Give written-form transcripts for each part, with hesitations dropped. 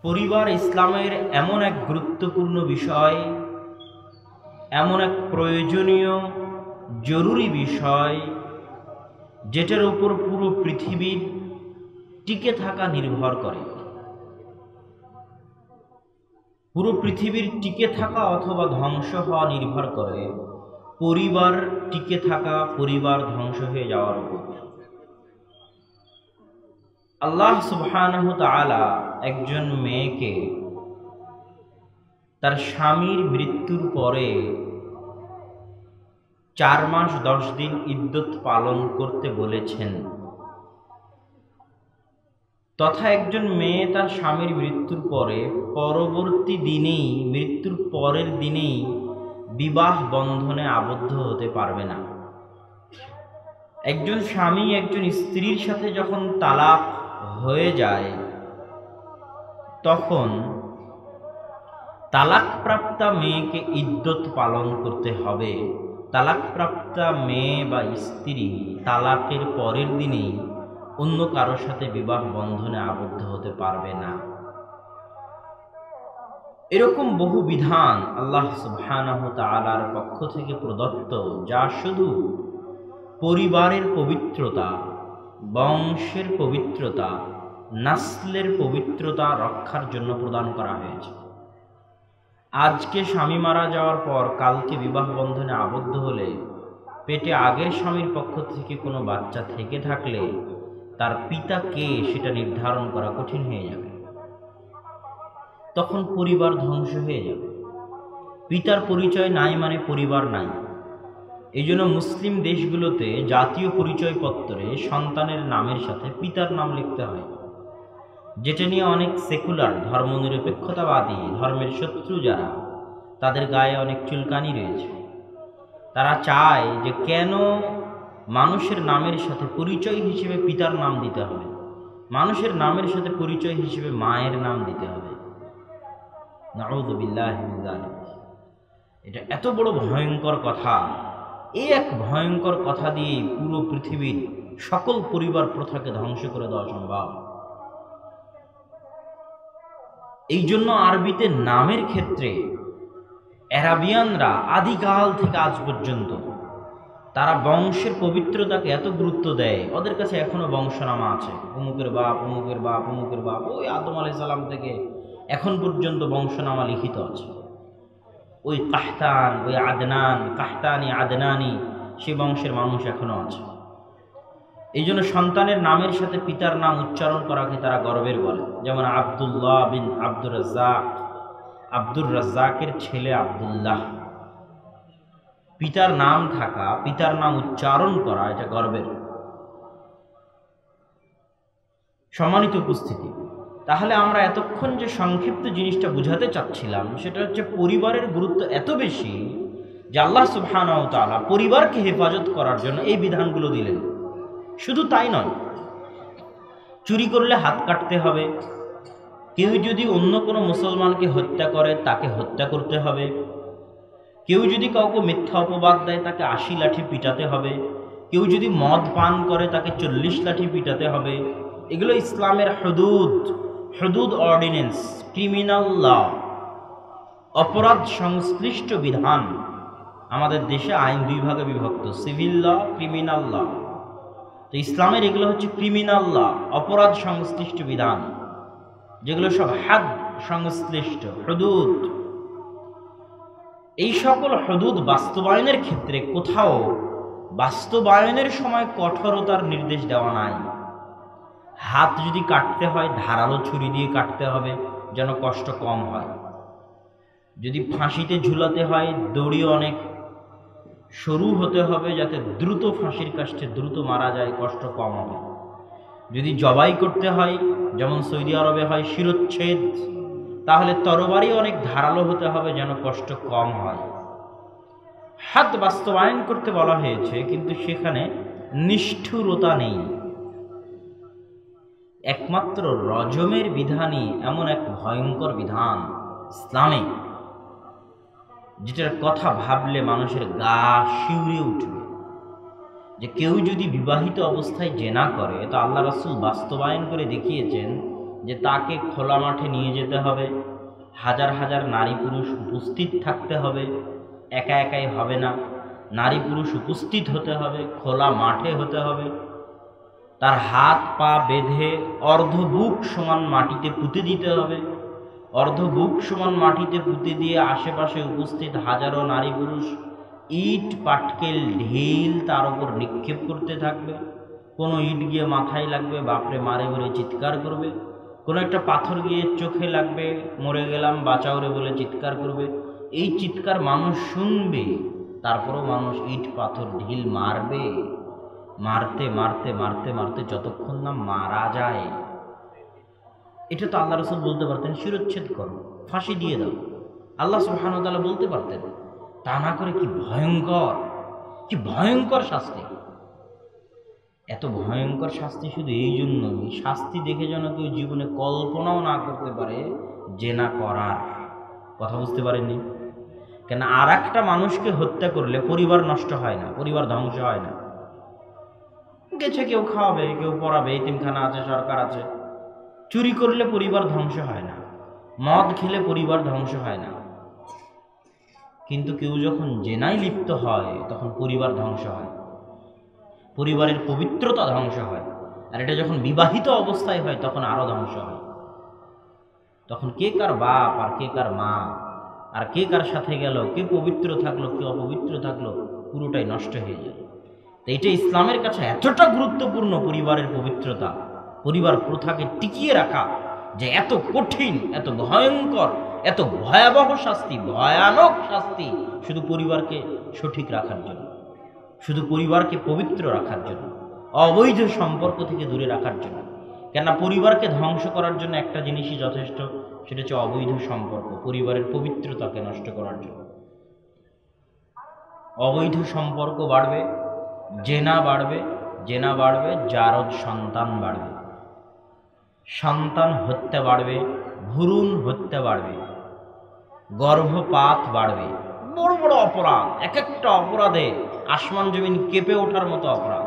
পরিবার ইসলামের এমন এক গুরুত্বপূর্ণ বিষয়, এমন এক প্রয়োজনীয় জরুরি বিষয়, যেটার উপর পুরো পৃথিবীর টিকে থাকা নির্ভর করে। পুরো পৃথিবীর টিকে থাকা অথবা ধ্বংস হওয়া নির্ভর করে পরিবার টিকে থাকা, পরিবার ধ্বংস হয়ে যাওয়ার উপর। আল্লাহ সুবহানাহু তাআলা একজন মেয়েকে তার স্বামীর মৃত্যুর পরে 4 মাস 10 দিন ইদ্যত পালন করতে বলেছেন, তথা একজন মেয়ে তার স্বামীর মৃত্যুর পরে পরবর্তী দিনেই, মৃত্যুর পরের দিনেই বিবাহ বন্ধনে আবদ্ধ হতে পারবে না। একজন স্বামী একজন স্ত্রীর সাথে যখন তালাক হয়ে যায়, তখন তালাকপ্রাপ্তা মেয়েকে ইদ্যত পালন করতে হবে। তালাকপ্রাপ্তা মেয়ে বা স্ত্রী তালাকের পরের দিনেই অন্য কারোর সাথে বিবাহ বন্ধনে আবদ্ধ হতে পারবে না। এরকম বহু বিধান আল্লাহ সুবহানাহু তাআলার পক্ষ থেকে প্রদত্ত, যা শুধু পরিবারের পবিত্রতা, বংশের পবিত্রতা, নাসলের পবিত্রতা রক্ষার জন্য প্রদান করা হয়েছে। আজকে স্বামী মারা যাওয়ার পর কালকে বিবাহ বন্ধনে আবদ্ধ হলে পেটে আগের স্বামীর পক্ষ থেকে কোনো বাচ্চা থেকে থাকলে তার পিতা কে সেটা নির্ধারণ করা কঠিন হয়ে যাবে। তখন পরিবার ধ্বংস হয়ে যাবে। পিতার পরিচয় নাই মানে পরিবার নাই। এই জন্য মুসলিম দেশগুলোতে জাতীয় পরিচয়পত্রে সন্তানের নামের সাথে পিতার নাম লিখতে হয়, যেটা নিয়ে অনেক সেকুলার, ধর্মনিরপেক্ষতাবাদী, ধর্মের শত্রু যারা, তাদের গায়ে অনেক চুলকানি রয়েছে। তারা চায় যে কেন মানুষের নামের সাথে পরিচয় হিসেবে পিতার নাম দিতে হবে, মানুষের নামের সাথে পরিচয় হিসেবে মায়ের নাম দিতে হবে। নাউযু বিল্লাহি মিন যালিক। এটা এত বড় ভয়ঙ্কর কথা। এই এক ভয়ঙ্কর কথা দিয়ে পুরো পৃথিবীর সকল পরিবার প্রথাকে ধ্বংস করে দেওয়া সম্ভব। এই জন্য আরবিতে নামের ক্ষেত্রে অ্যারাবিয়ানরা আদিকাল থেকে আজ পর্যন্ত তারা বংশের পবিত্রতাকে এত গুরুত্ব দেয়। ওদের কাছে এখনো বংশনামা আছে, অমুকের বাপ, অমুকের বাপ, অমুকের বাপ, ওই আদম আলাইহিস সালাম থেকে এখন পর্যন্ত বংশনামা লিখিত আছে। ওই কাহতান, ওই আদনান, কাহতানি, আদনানি, সেই বংশের মানুষ এখনো আছে। এই জন্য সন্তানের নামের সাথে পিতার নাম উচ্চারণ করাকে তারা গর্বের বলে। যেমন আব্দুল্লাহ বিন আব্দুর রাজ্জাক, আব্দুর রাজ্জাকের ছেলে আব্দুল্লাহ। পিতার নাম থাকা, পিতার নাম উচ্চারণ করা, এটা গর্বের। সম্মানিত উপস্থিতি, তাহলে আমরা এতক্ষণ যে সংক্ষিপ্ত জিনিসটা বুঝাতে চাচ্ছিলাম, সেটা হচ্ছে পরিবারের গুরুত্ব এত বেশি যে আল্লাহ সুবহানাহু ওয়া তাআলা পরিবারকে হেফাজত করার জন্য এই বিধানগুলো দিলেন। শুধু তাই নয়, চুরি করলে হাত কাটতে হবে, কেউ যদি অন্য কোনো মুসলমানকে হত্যা করে তাকে হত্যা করতে হবে, কেউ যদি কাউকে মিথ্যা অপবাদ দেয় তাকে 80 লাঠি পিটাতে হবে, কেউ যদি মদ পান করে তাকে 40 লাঠি পিটাতে হবে। এগুলো ইসলামের হুদুদ অর্ডিন্যান্স, ক্রিমিনাল ল, অপরাধ সংশ্লিষ্ট বিধান। আমাদের দেশে আইন 2 ভাগে বিভক্ত, সিভিল ল, ক্রিমিনাল ল। তো ইসলামের এগুলো হচ্ছে ক্রিমিনাল ল, অপরাধ সংশ্লিষ্ট বিধান, যেগুলো সব হাদ সংশ্লিষ্ট, হুদুদ। এই সকল হুদুদ বাস্তবায়নের ক্ষেত্রে কোথাও বাস্তবায়নের সময় কঠোরতার নির্দেশ দেওয়া নাই। হাত যদি কাটতে হয় ধারালো ছুরি দিয়ে কাটতে হবে, যেন কষ্ট কম হয়। যদি ফাঁসিতে ঝুলাতে হয় দড়ি অনেক সরু হতে হবে, যাতে দ্রুত ফাঁসির কাষ্ঠে দ্রুত মারা যায়, কষ্ট কম হবে। যদি জবাই করতে হয়, যেমন সৌদি আরবে হয় শিরচ্ছেদ, তাহলে তরবারি অনেক ধারালো হতে হবে, যেন কষ্ট কম হয়। হাত বাস্তবায়ন করতে বলা হয়েছে, কিন্তু সেখানে নিষ্ঠুরতা নেই। একমাত্র রজমের বিধানই এমন এক ভয়ঙ্কর বিধান ইসলামে, যেটার কথা ভাবলে মানুষের গা শিউরে উঠবে। যে কেউ যদি বিবাহিত অবস্থায় জেনা করে, তো আল্লাহ রাসূল বাস্তবায়ন করে দেখিয়েছেন যে তাকে খোলা মাঠে নিয়ে যেতে হবে, হাজার হাজার নারী পুরুষ উপস্থিত থাকতে হবে, একা একাই হবে না, নারী পুরুষ উপস্থিত হতে হবে, খোলা মাঠে হতে হবে, তার হাত পা বেঁধে অর্ধ বুক সমান মাটিতে পুঁতে দিতে হবে, অর্ধ বুক সমান মাটিতে পুঁতে দিয়ে আশেপাশে উপস্থিত হাজারো নারী পুরুষ ইট পাটকেল ঢিল তার উপর নিক্ষেপ করতে থাকবে। কোনো ইট গিয়ে মাথায় লাগবে, বাপরে মারে বলে চিৎকার করবে, কোনো একটা পাথর গিয়ে চোখে লাগবে, মরে গেলাম বাঁচাও রে বলে চিৎকার করবে। এই চিৎকার মানুষ শুনবে, তারপরও মানুষ ইট পাথর ঢিল মারবে, মারতে মারতে মারতে মারতে যতক্ষণ না মারা যায়। এটা তো আল্লাহ রাসূল বলতে পারতেন শিরোচ্ছেদ করো, ফাঁসি দিয়ে দাও, আল্লাহ সুবহানাহু ওয়া তাআলা বলতে পারতেন। তা না করে কি ভয়ঙ্কর, কি ভয়ঙ্কর শাস্তি! এত ভয়ঙ্কর শাস্তি শুধু এই জন্যই, শাস্তি দেখে যেন কেউ জীবনে কল্পনাও না করতে পারে জেনা করার কথা। বুঝতে পারেননি? কেন আর একটা মানুষকে হত্যা করলে পরিবার নষ্ট হয় না, পরিবার ধ্বংস হয় না। গেছে কেউ খাওয়াবে, কেউ পড়াবে, এতিমখানা আছে, সরকার আছে। চুরি করলে পরিবার ধ্বংস হয় না, মদ খেলে পরিবার ধ্বংস হয় না, কিন্তু কেউ যখন জেনায় লিপ্ত হয় তখন পরিবার ধ্বংস হয়, পরিবারের পবিত্রতা ধ্বংস হয়। আর এটা যখন বিবাহিত অবস্থায় হয় তখন আরো ধ্বংস হয়। তখন কে কার বাপ আর কে কার মা আর কে কার সাথে গেল, কে পবিত্র থাকলো কে অপবিত্র থাকলো, পুরোটাই নষ্ট হয়ে যায়। তো এটা ইসলামের কাছে এতটা গুরুত্বপূর্ণ, পরিবারের পবিত্রতা, পরিবার প্রথাকে টিকিয়ে রাখা, যে এত কঠিন, এত ভয়ঙ্কর, এত ভয়াবহ শাস্তি, ভয়ানক শাস্তি শুধু পরিবারকে সঠিক রাখার জন্য, শুধু পরিবারকে পবিত্র রাখার জন্য, অবৈধ সম্পর্ক থেকে দূরে রাখার জন্য। কেননা পরিবারকে ধ্বংস করার জন্য একটা জিনিসই যথেষ্ট, সেটা হচ্ছে অবৈধ সম্পর্ক, পরিবারের পবিত্রতাকে নষ্ট করার জন্য। অবৈধ সম্পর্ক বাড়বে, জেনা বাড়বে, জেনা বাড়বে, জারজ সন্তান বাড়বে, সন্তান হত্যা বাড়বে, ভ্রূণ হত্যা বাড়বে, গর্ভপাত বাড়বে। বড় বড় অপরাধ, এক একটা অপরাধে আসমান জমিন কেঁপে ওঠার মতো অপরাধ।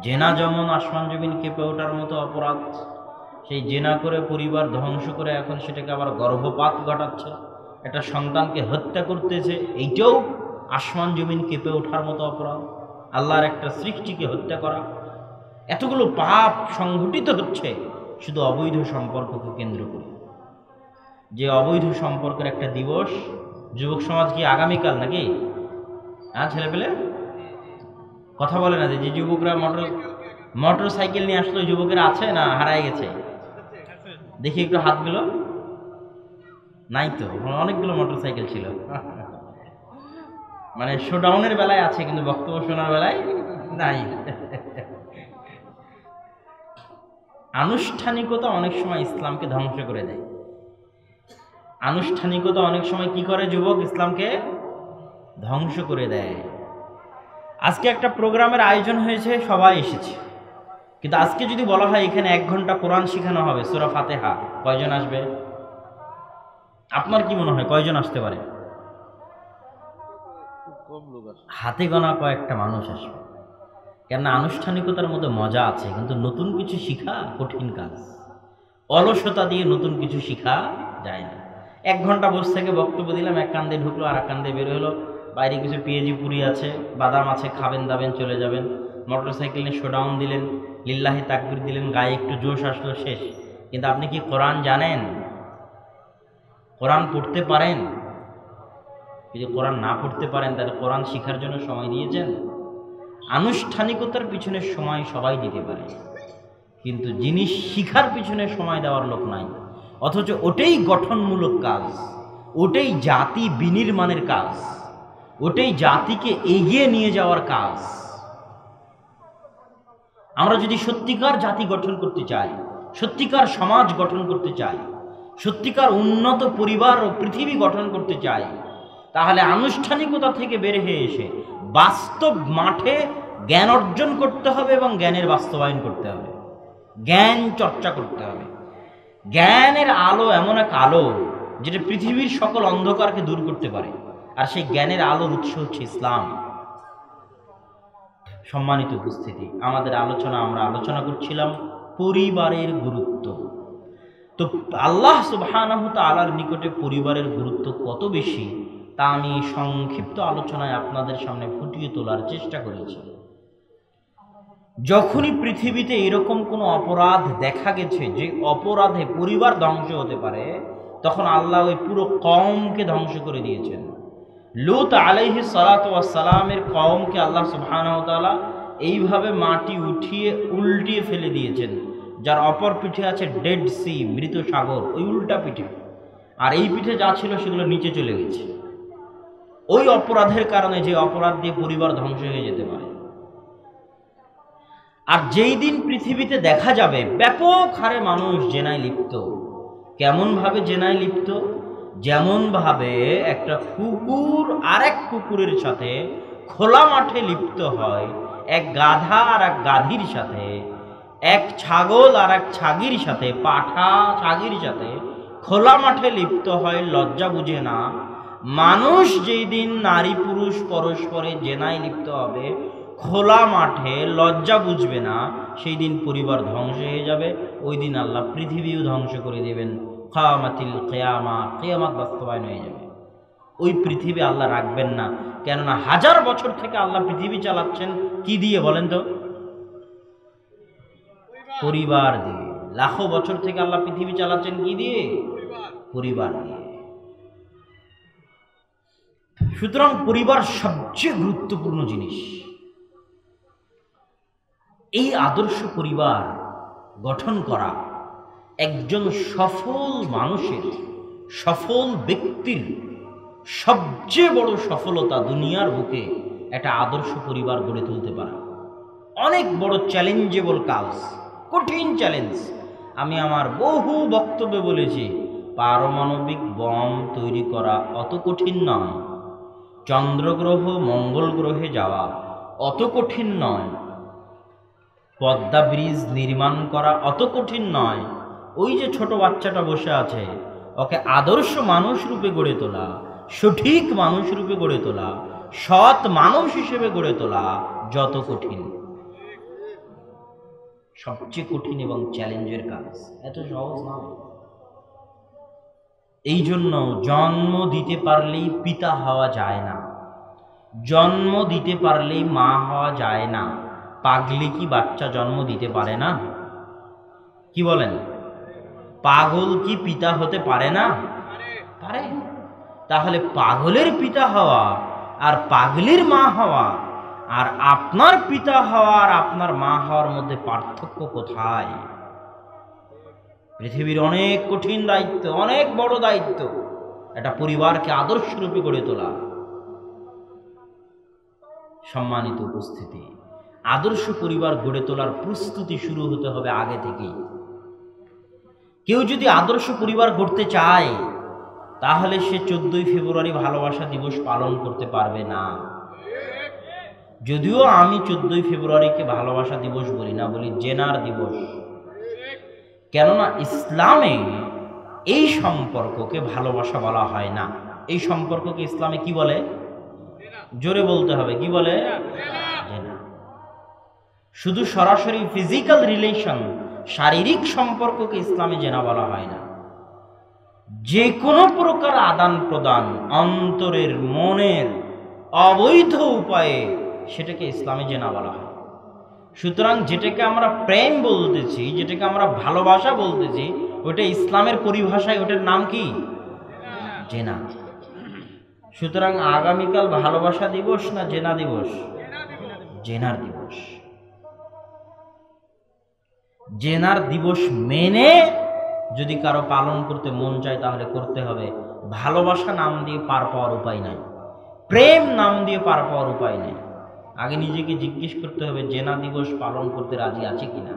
জেনা যেমন আসমান জমিন কেঁপে ওঠার মতো অপরাধ, সেই জেনা করে পরিবার ধ্বংস করে এখন সেটাকে আবার গর্ভপাত ঘটাচ্ছে, একটা সন্তানকে হত্যা করতেছে, এইটাও আসমান জমিন কেঁপে ওঠার মতো অপরাধ। আল্লাহর একটা সৃষ্টিকে হত্যা করা, এতগুলো পাপ সংঘটিত হচ্ছে শুধু অবৈধ সম্পর্ককে কেন্দ্র করে। যে অবৈধ সম্পর্কের একটা দিবস, যুবক সমাজ কি আগামীকাল নাকি? হ্যাঁ ছেলে পেলে কথা বলে না, যে যুবকরা মোটর সাইকেল নিয়ে আসলো, যুবকেরা আছে না হারায় গেছে? দেখি একটু হাতগুলো। নাই তো, অনেকগুলো মোটর সাইকেল ছিল, মানে শোডাউনের বেলায় আছে কিন্তু বক্তব্য শোনার বেলায় নাই। আনুষ্ঠানিকতা অনেক সময় ইসলামকে ধ্বংস করে দেয়। আনুষ্ঠানিকতা অনেক সময় কি করে যুবক? ইসলামকে ধ্বংস করে দেয়। আজকে একটা প্রোগ্রামের আয়োজন হয়েছে, সবাই এসেছে, কিন্তু আজকে যদি বলা হয় এখানে 1 ঘন্টা কোরআন শেখানো হবে, সূরা ফাতিহা, কয়জন আসবে? আপনার কি মনে হয় কয়জন আসতে পারে? হাতে গোনা কয়েকটা মানুষ আসবে। কেননা আনুষ্ঠানিকতার মধ্যে মজা আছে, কিন্তু নতুন কিছু শিখা কঠিন কাজ। অলসতা দিয়ে নতুন কিছু শিখা যায় না। 1 ঘন্টা বসে থেকে বক্তব্য দিলাম, এক কান্দে ঢুকলো আর এক কান্দে বের হলো, বাইরে কিছু পেঁয়াজি পুরি আছে, বাদাম আছে, খাবেন দাবেন চলে যাবেন। মোটরসাইকেল নিয়ে শোডাউন দিলেন, লিল্লাহি তাকবীর দিলেন, গায়ে একটু জোশ আসলো, শেষ। কিন্তু আপনি কি কোরআন জানেন? কোরআন পড়তে পারেন? যদি কোরআন না পড়তে পারেন তাহলে কোরআন শিখার জন্য সময় দিয়েছেন? আনুষ্ঠানিকতার পিছনে সময় সবাই দিতে পারে, কিন্তু জিনিস শিখার পিছনে সময় দেওয়ার লোক নাই। অথচ ওটাই গঠনমূলক কাজ, ওটাই জাতি বিনির্মাণের কাজ, ওটাই জাতিকে এগিয়ে নিয়ে যাওয়ার কাজ। আমরা যদি সত্যিকার জাতি গঠন করতে চাই, সত্যিকার সমাজ গঠন করতে চাই, সত্যিকার উন্নত পরিবার ও পৃথিবী গঠন করতে চাই, তাহলে আনুষ্ঠানিকতা থেকে বের হয়ে এসে বাস্তব মাঠে জ্ঞান অর্জন করতে হবে এবং জ্ঞানের বাস্তবায়ন করতে হবে, জ্ঞান চর্চা করতে হবে। জ্ঞানের আলো এমন এক আলো যেটা পৃথিবীর সকল অন্ধকারকে দূর করতে পারে, আর সেই জ্ঞানের আলোর উৎস হচ্ছে ইসলাম। সম্মানিত উপস্থিতি, আমাদের আমরা আলোচনা করছিলাম পরিবারের গুরুত্ব। তো আল্লাহ সুবহানাহু তাআলার নিকটে পরিবারের গুরুত্ব কত বেশি তা আমি সংক্ষিপ্ত আলোচনায় আপনাদের সামনে ফুটিয়ে তোলার চেষ্টা করেছি। যখনই পৃথিবীতে এরকম কোনো অপরাধ দেখা গেছে যে অপরাধে পরিবার ধ্বংস হতে পারে, তখন আল্লাহ ওই পুরো কওমকে ধ্বংস করে দিয়েছেন। লূত আলাইহিস সালাতু ওয়াস সালামের কওমকে আল্লাহ সুবহানাহু ওয়া তাআলা এইভাবে মাটি উঠিয়ে উল্টিয়ে ফেলে দিয়েছেন, যার অপর পিঠে আছে ডেড সি, মৃত সাগর, ওই উল্টা পিঠে, আর এই পিঠে যা ছিল সেগুলো নিচে চলে গেছে। ওই অপরাধের কারণে, যে অপরাধ দিয়ে পরিবার ধ্বংস হয়ে যেতে পারে। আর যেই দিন পৃথিবীতে দেখা যাবে ব্যাপক হারে মানুষ জেনায় লিপ্ত, কেমন ভাবে জেনায় লিপ্ত? যেমন ভাবে একটা কুকুর আরেক কুকুরের সাথে খোলা মাঠে লিপ্ত হয়, এক গাধা আর এক গাধীর সাথে, এক ছাগল আর এক ছাগির সাথে, পাঠা ছাগির সাথে খোলা মাঠে লিপ্ত হয়, লজ্জা বুঝে না। মানুষ যেই দিন নারী পুরুষ পরস্পরে জেনায় লিপ্ত হবে খোলা মাঠে, লজ্জা বুঝবে না, সেই দিন পরিবার ধ্বংস হয়ে যাবে। ওই দিন আল্লাহ পৃথিবীও ধ্বংস করে দেবেন। কিয়ামাতিল কিয়ামা, কিয়ামত বাস্তবায়ন হয়ে যাবে। ওই পৃথিবী আল্লাহ রাখবেন না, কেননা হাজার বছর থেকে আল্লাহ পৃথিবী চালাচ্ছেন কি দিয়ে বলেন তো? পরিবার দিয়ে। লাখো বছর থেকে আল্লাহ পৃথিবী চালাচ্ছেন কি দিয়ে? পরিবার দিয়ে। সুতরাং পরিবার সবচেয়ে গুরুত্বপূর্ণ জিনিস। এই আদর্শ পরিবার গঠন করা একজন সফল মানুষের, সফল ব্যক্তির সবচেয়ে বড় সফলতা। দুনিয়ার বুকে একটা আদর্শ পরিবার গড়ে তুলতে পারা অনেক বড় চ্যালেঞ্জেবল কাজ, কঠিন চ্যালেঞ্জ। আমি আমার বহু বক্তব্যে বলেছি, পারমাণবিক বম তৈরি করা অত কঠিন নয়, চন্দ্রগ্রহ মঙ্গল গ্রহে যাওয়া অত কঠিন নয়, পদ্মা ব্রিজ নির্মাণ করা অত কঠিন নয়। ওই যে ছোট বাচ্চাটা বসে আছে, ওকে আদর্শ মানুষ রূপে গড়ে তোলা, সঠিক মানুষ রূপে গড়ে তোলা, সৎ মানুষ হিসেবে গড়ে তোলা যত কঠিন, সবচেয়ে কঠিন এবং চ্যালেঞ্জের কাজ, এত সহজ নয়। এই জন্য জন্ম দিতে পারলেই পিতা হওয়া যায় না, জন্ম দিতে পারলেই মা হওয়া যায় না। পাগলি কি বাচ্চা জন্ম দিতে পারে না? কি বলেন? পাগল কি পিতা হতে পারে না? পারে। তাহলে পাগলের পিতা হওয়া আর পাগলির মা হওয়া আর আপনার পিতা হওয়া আর আপনার মা হওয়ার মধ্যে পার্থক্য কোথায়? পৃথিবীর অনেক কঠিন দায়িত্ব, অনেক বড় দায়িত্ব, একটা পরিবারকে আদর্শ রূপে গড়ে তোলা। সম্মানিত উপস্থিতি, আদর্শ পরিবার গড়ে তোলার প্রস্তুতি শুরু হতে হবে আগে থেকেই। কেউ যদি আদর্শ পরিবার গড়তে চায় তাহলে সে 14ই ফেব্রুয়ারি ভালোবাসা দিবস পালন করতে পারবে না। যদিও আমি 14ই ফেব্রুয়ারিকে ভালোবাসা দিবস বলি না, বলি জেনার দিবস। কেননা ইসলামে এই সম্পর্ককে ভালোবাসা বলা হয় না। এই সম্পর্ককে ইসলামে কি বলে? জোরে বলতে হবে, কি বলে? জেনা। শুধু সরাসরি ফিজিক্যাল রিলেশন, শারীরিক সম্পর্ককে ইসলামে জেনা বলা হয় না। যে কোনো প্রকার আদান প্রদান অন্তরের, মনের অবৈধ উপায়ে সেটাকে ইসলামে জেনা বলা হয়। সুতরাং যেটাকে আমরা প্রেম বলতেছি, যেটাকে আমরা ভালোবাসা বলতেছি, ওটা ইসলামের পরিভাষায় ওটার নাম কি? জেনা। সুতরাং আগামীকাল ভালোবাসা দিবস না জেনা দিবস? জেনার দিবস। জেনার দিবস মেনে যদি কারো পালন করতে মন চায় তাহলে করতে হবে। ভালোবাসা নাম দিয়ে পার পাওয়ার উপায় নাই, প্রেম নাম দিয়ে পার পাওয়ার উপায় নেই। আগে নিজেকে জিজ্ঞেস করতে হবে জেনা দিবস পালন করতে রাজি আছে কিনা,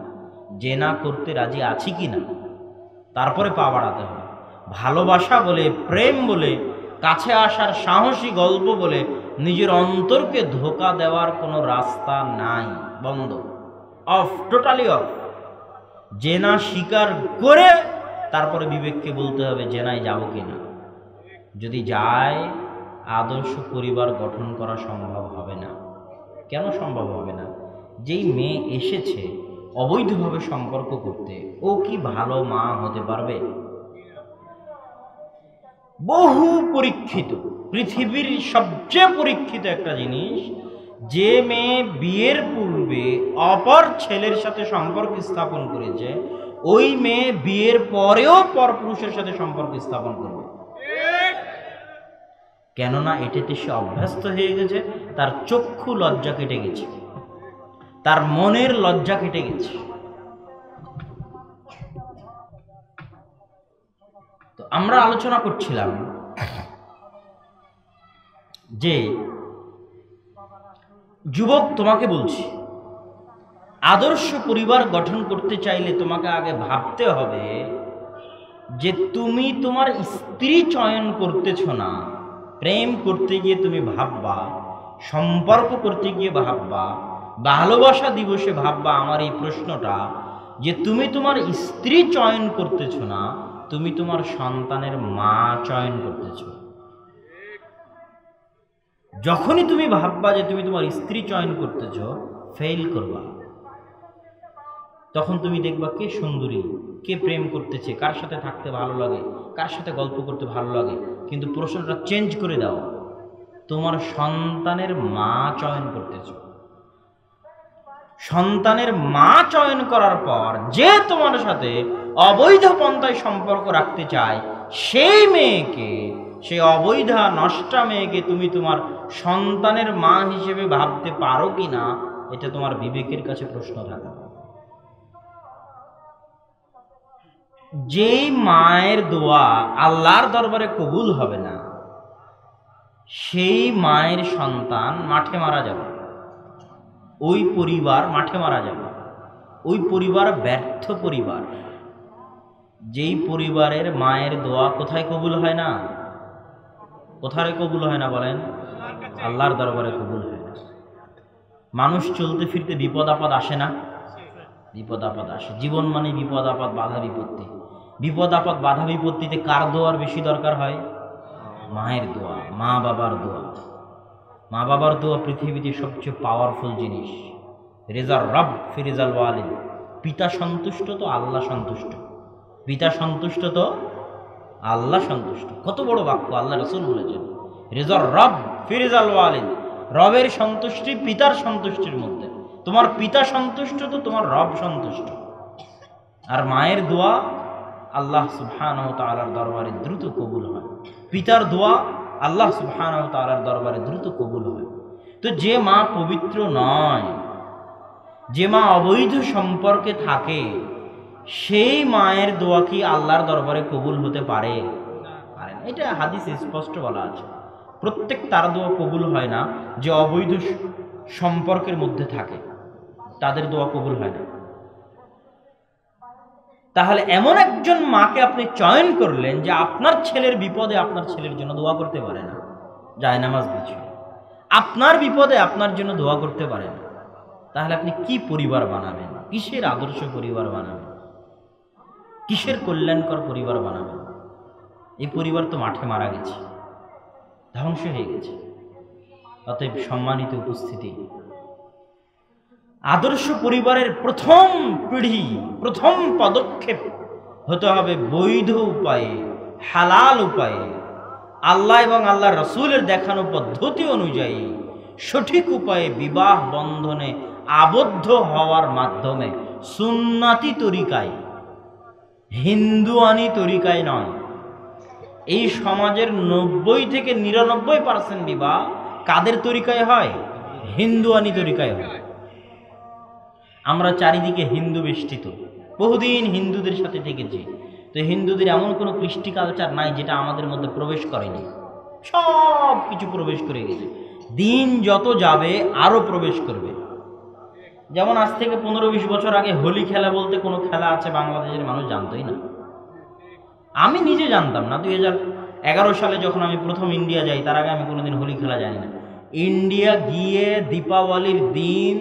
জেনা করতে রাজি আছি কিনা, তারপরে পা বাড়াতে হবে। ভালোবাসা বলে, প্রেম বলে, কাছে আসার সাহসী গল্প বলে নিজের অন্তরকে ধোঁকা দেওয়ার কোনো রাস্তা নাই, বন্ধ, অফ, টোটালি অফ। জেনা স্বীকার করে তারপরে বিবেককে বলতে হবে জেনায় যাব কিনা। যদি যায়, আদর্শ পরিবার গঠন করা সম্ভব হবে না। কেন সম্ভব হবে না? যেই মেয়ে এসেছে অবৈধভাবে সম্পর্ক করতে, ও কি ভালো মা হতে পারবে? বহু পরীক্ষিত, পৃথিবীর সবচেয়ে পরীক্ষিত একটা জিনিস, যে মেয়ে বিয়ের পূর্বে অপর ছেলের সাথে সম্পর্ক স্থাপন করেছে, ওই মেয়ে বিয়ের পরেও পরপুরুষের সাথে সম্পর্ক স্থাপন করবে। কেননা এটাতে সে অভ্যস্ত হয়ে গেছে, তার চক্ষু লজ্জা কেটে গেছে, তার মনের লজ্জা কেটে গেছে। তো আমরা আলোচনা করছিলাম যে যুবক, তোমাকে বলছি, আদর্শ পরিবার গঠন করতে চাইলে তোমাকে আগে ভাবতে হবে যে তুমি তোমার স্ত্রী চয়ন করতেছ না। প্রেম করতে গিয়ে তুমি ভাববা, সম্পর্ক করতে গিয়ে ভাববা, ভালোবাসা দিবসে ভাববা আমার এই প্রশ্নটা, যে তুমি তোমার স্ত্রী চয়ন করতেছ না, তুমি তোমার সন্তানের মা চয়ন করতেছ। যখনই তুমি ভাববা যে তুমি তোমার স্ত্রী চয়ন করতেছ, ফেল করবা। তখন তুমি দেখবা কে সুন্দরী, কে প্রেম করতেছে, কার সাথে থাকতে ভালো লাগে, কার সাথে গল্প করতে ভালো লাগে। কিন্তু প্রশ্নটা চেঞ্জ করে দাও, তোমার সন্তানের মা চয়ন করতেছ। সন্তানের মা চয়ন করার পর যে তোমার সাথে অবৈধ পন্থায় সম্পর্ক রাখতে চায়, সেই মেয়েকে, সেই অবৈধ নষ্টা মেয়েকে তুমি তোমার সন্তানের মা হিসেবে ভাবতে পারো কিনা, এটা তোমার বিবেকের কাছে প্রশ্ন থাকে। যেই মায়ের দোয়া আল্লাহর দরবারে কবুল হবে না, সেই মায়ের সন্তান মাঠে মারা যাবে, ওই পরিবার মাঠে মারা যাবে। ওই পরিবার ব্যর্থ পরিবার। যেই পরিবারের মায়ের দোয়া কোথায় কবুল হয় না? কোথায় কবুল হয় না বলেন? আল্লাহর দরবারে কবুল হয় না। মানুষ চলতে ফিরতে বিপদ আপদ আসে না? বিপদ আপদ আসে। জীবন মানে বিপদ আপদ, বাধা বিপত্তি। বিপদ আপদ, বাধা বিপত্তিতে কার দোয়ার বেশি দরকার হয়? মায়ের দোয়া, মা বাবার দোয়া। মা বাবার দোয়া পৃথিবীতে সবচেয়ে পাওয়ারফুল জিনিস। রেজার রব ফিরিজাল ওয়ালিদ। পিতা সন্তুষ্ট তো আল্লাহ সন্তুষ্ট, পিতা সন্তুষ্ট তো আল্লাহ সন্তুষ্ট। কত বড় বাক্য আল্লাহ রাসূল বলেছেন, রেজার রব ফিরিজাল ওয়ালিদ। রবের সন্তুষ্টি পিতার সন্তুষ্টির মধ্যে। তোমার পিতা সন্তুষ্ট তো তোমার রব সন্তুষ্ট। আর মায়ের দোয়া আল্লাহ সুবহানাহু ওয়া তাআলার দরবারে দ্রুত কবুল হয়। পিতার দোয়া আল্লাহ সুবহানাহু ওয়া তাআলার দরবারে দ্রুত কবুল হয়। তো যে মা পবিত্র নয়, যে মা অবৈধ সম্পর্কে থাকে, সেই মায়ের দোয়া কি আল্লাহর দরবারে কবুল হতে পারে? পারে না। এটা হাদিসে স্পষ্ট বলা আছে। প্রত্যেক তার দোয়া কবুল হয় না যে অবৈধ সম্পর্কের মধ্যে থাকে, তাদের দোয়া কবুল হয় না। তাহলে এমন একজন মাকে আপনি চয়ন করলেন যে আপনার ছেলের বিপদে আপনার ছেলের জন্য দোয়া করতে পারে না, জায়নামাজ বিছিয়ে। আপনার বিপদে আপনার জন্য দোয়া করতে পারে না। তাহলে আপনি কি পরিবার বানাবেন? কিসের আদর্শ পরিবার বানাবেন? কিসের কল্যাণকর পরিবার বানাবেন? এই পরিবার তো মাঠে মারা গেছে, ধ্বংস হয়ে গেছে। অতএব সম্মানিত উপস্থিতি, আদর্শ পরিবারের প্রথম পিঢ়ি, প্রথম পদক্ষেপ হতে হবে বৈধ উপায়ে, হালাল উপায়ে, আল্লাহ এবং আল্লাহ রসুলের দেখানো পদ্ধতি অনুযায়ী সঠিক উপায়ে বিবাহ বন্ধনে আবদ্ধ হওয়ার মাধ্যমে, সুন্নাতি তরিকায়, হিন্দুয়ানি তরিকায় নয়। এই সমাজের 90 থেকে 99% বিবাহ কাদের তরিকায় হয়? হিন্দুয়ানি তরিকায় হয়। আমরা চারিদিকে হিন্দু বেষ্টিত, বহুদিন হিন্দুদের সাথে থেকেছি। তো হিন্দুদের এমন কোনো কৃষ্টি কালচার নাই যেটা আমাদের মধ্যে প্রবেশ করেনি। সব কিছু প্রবেশ করে গেছে। দিন যত যাবে আরো প্রবেশ করবে। যেমন আজ থেকে 15-20 বছর আগে হোলি খেলা বলতে কোনো খেলা আছে বাংলাদেশের মানুষ জানতোই না। আমি নিজে জানতাম না। 2011 সালে যখন আমি প্রথম ইন্ডিয়া যাই, তার আগে আমি কোনোদিন হোলি খেলা জানি না। ইন্ডিয়া গিয়ে দীপাবলির দিন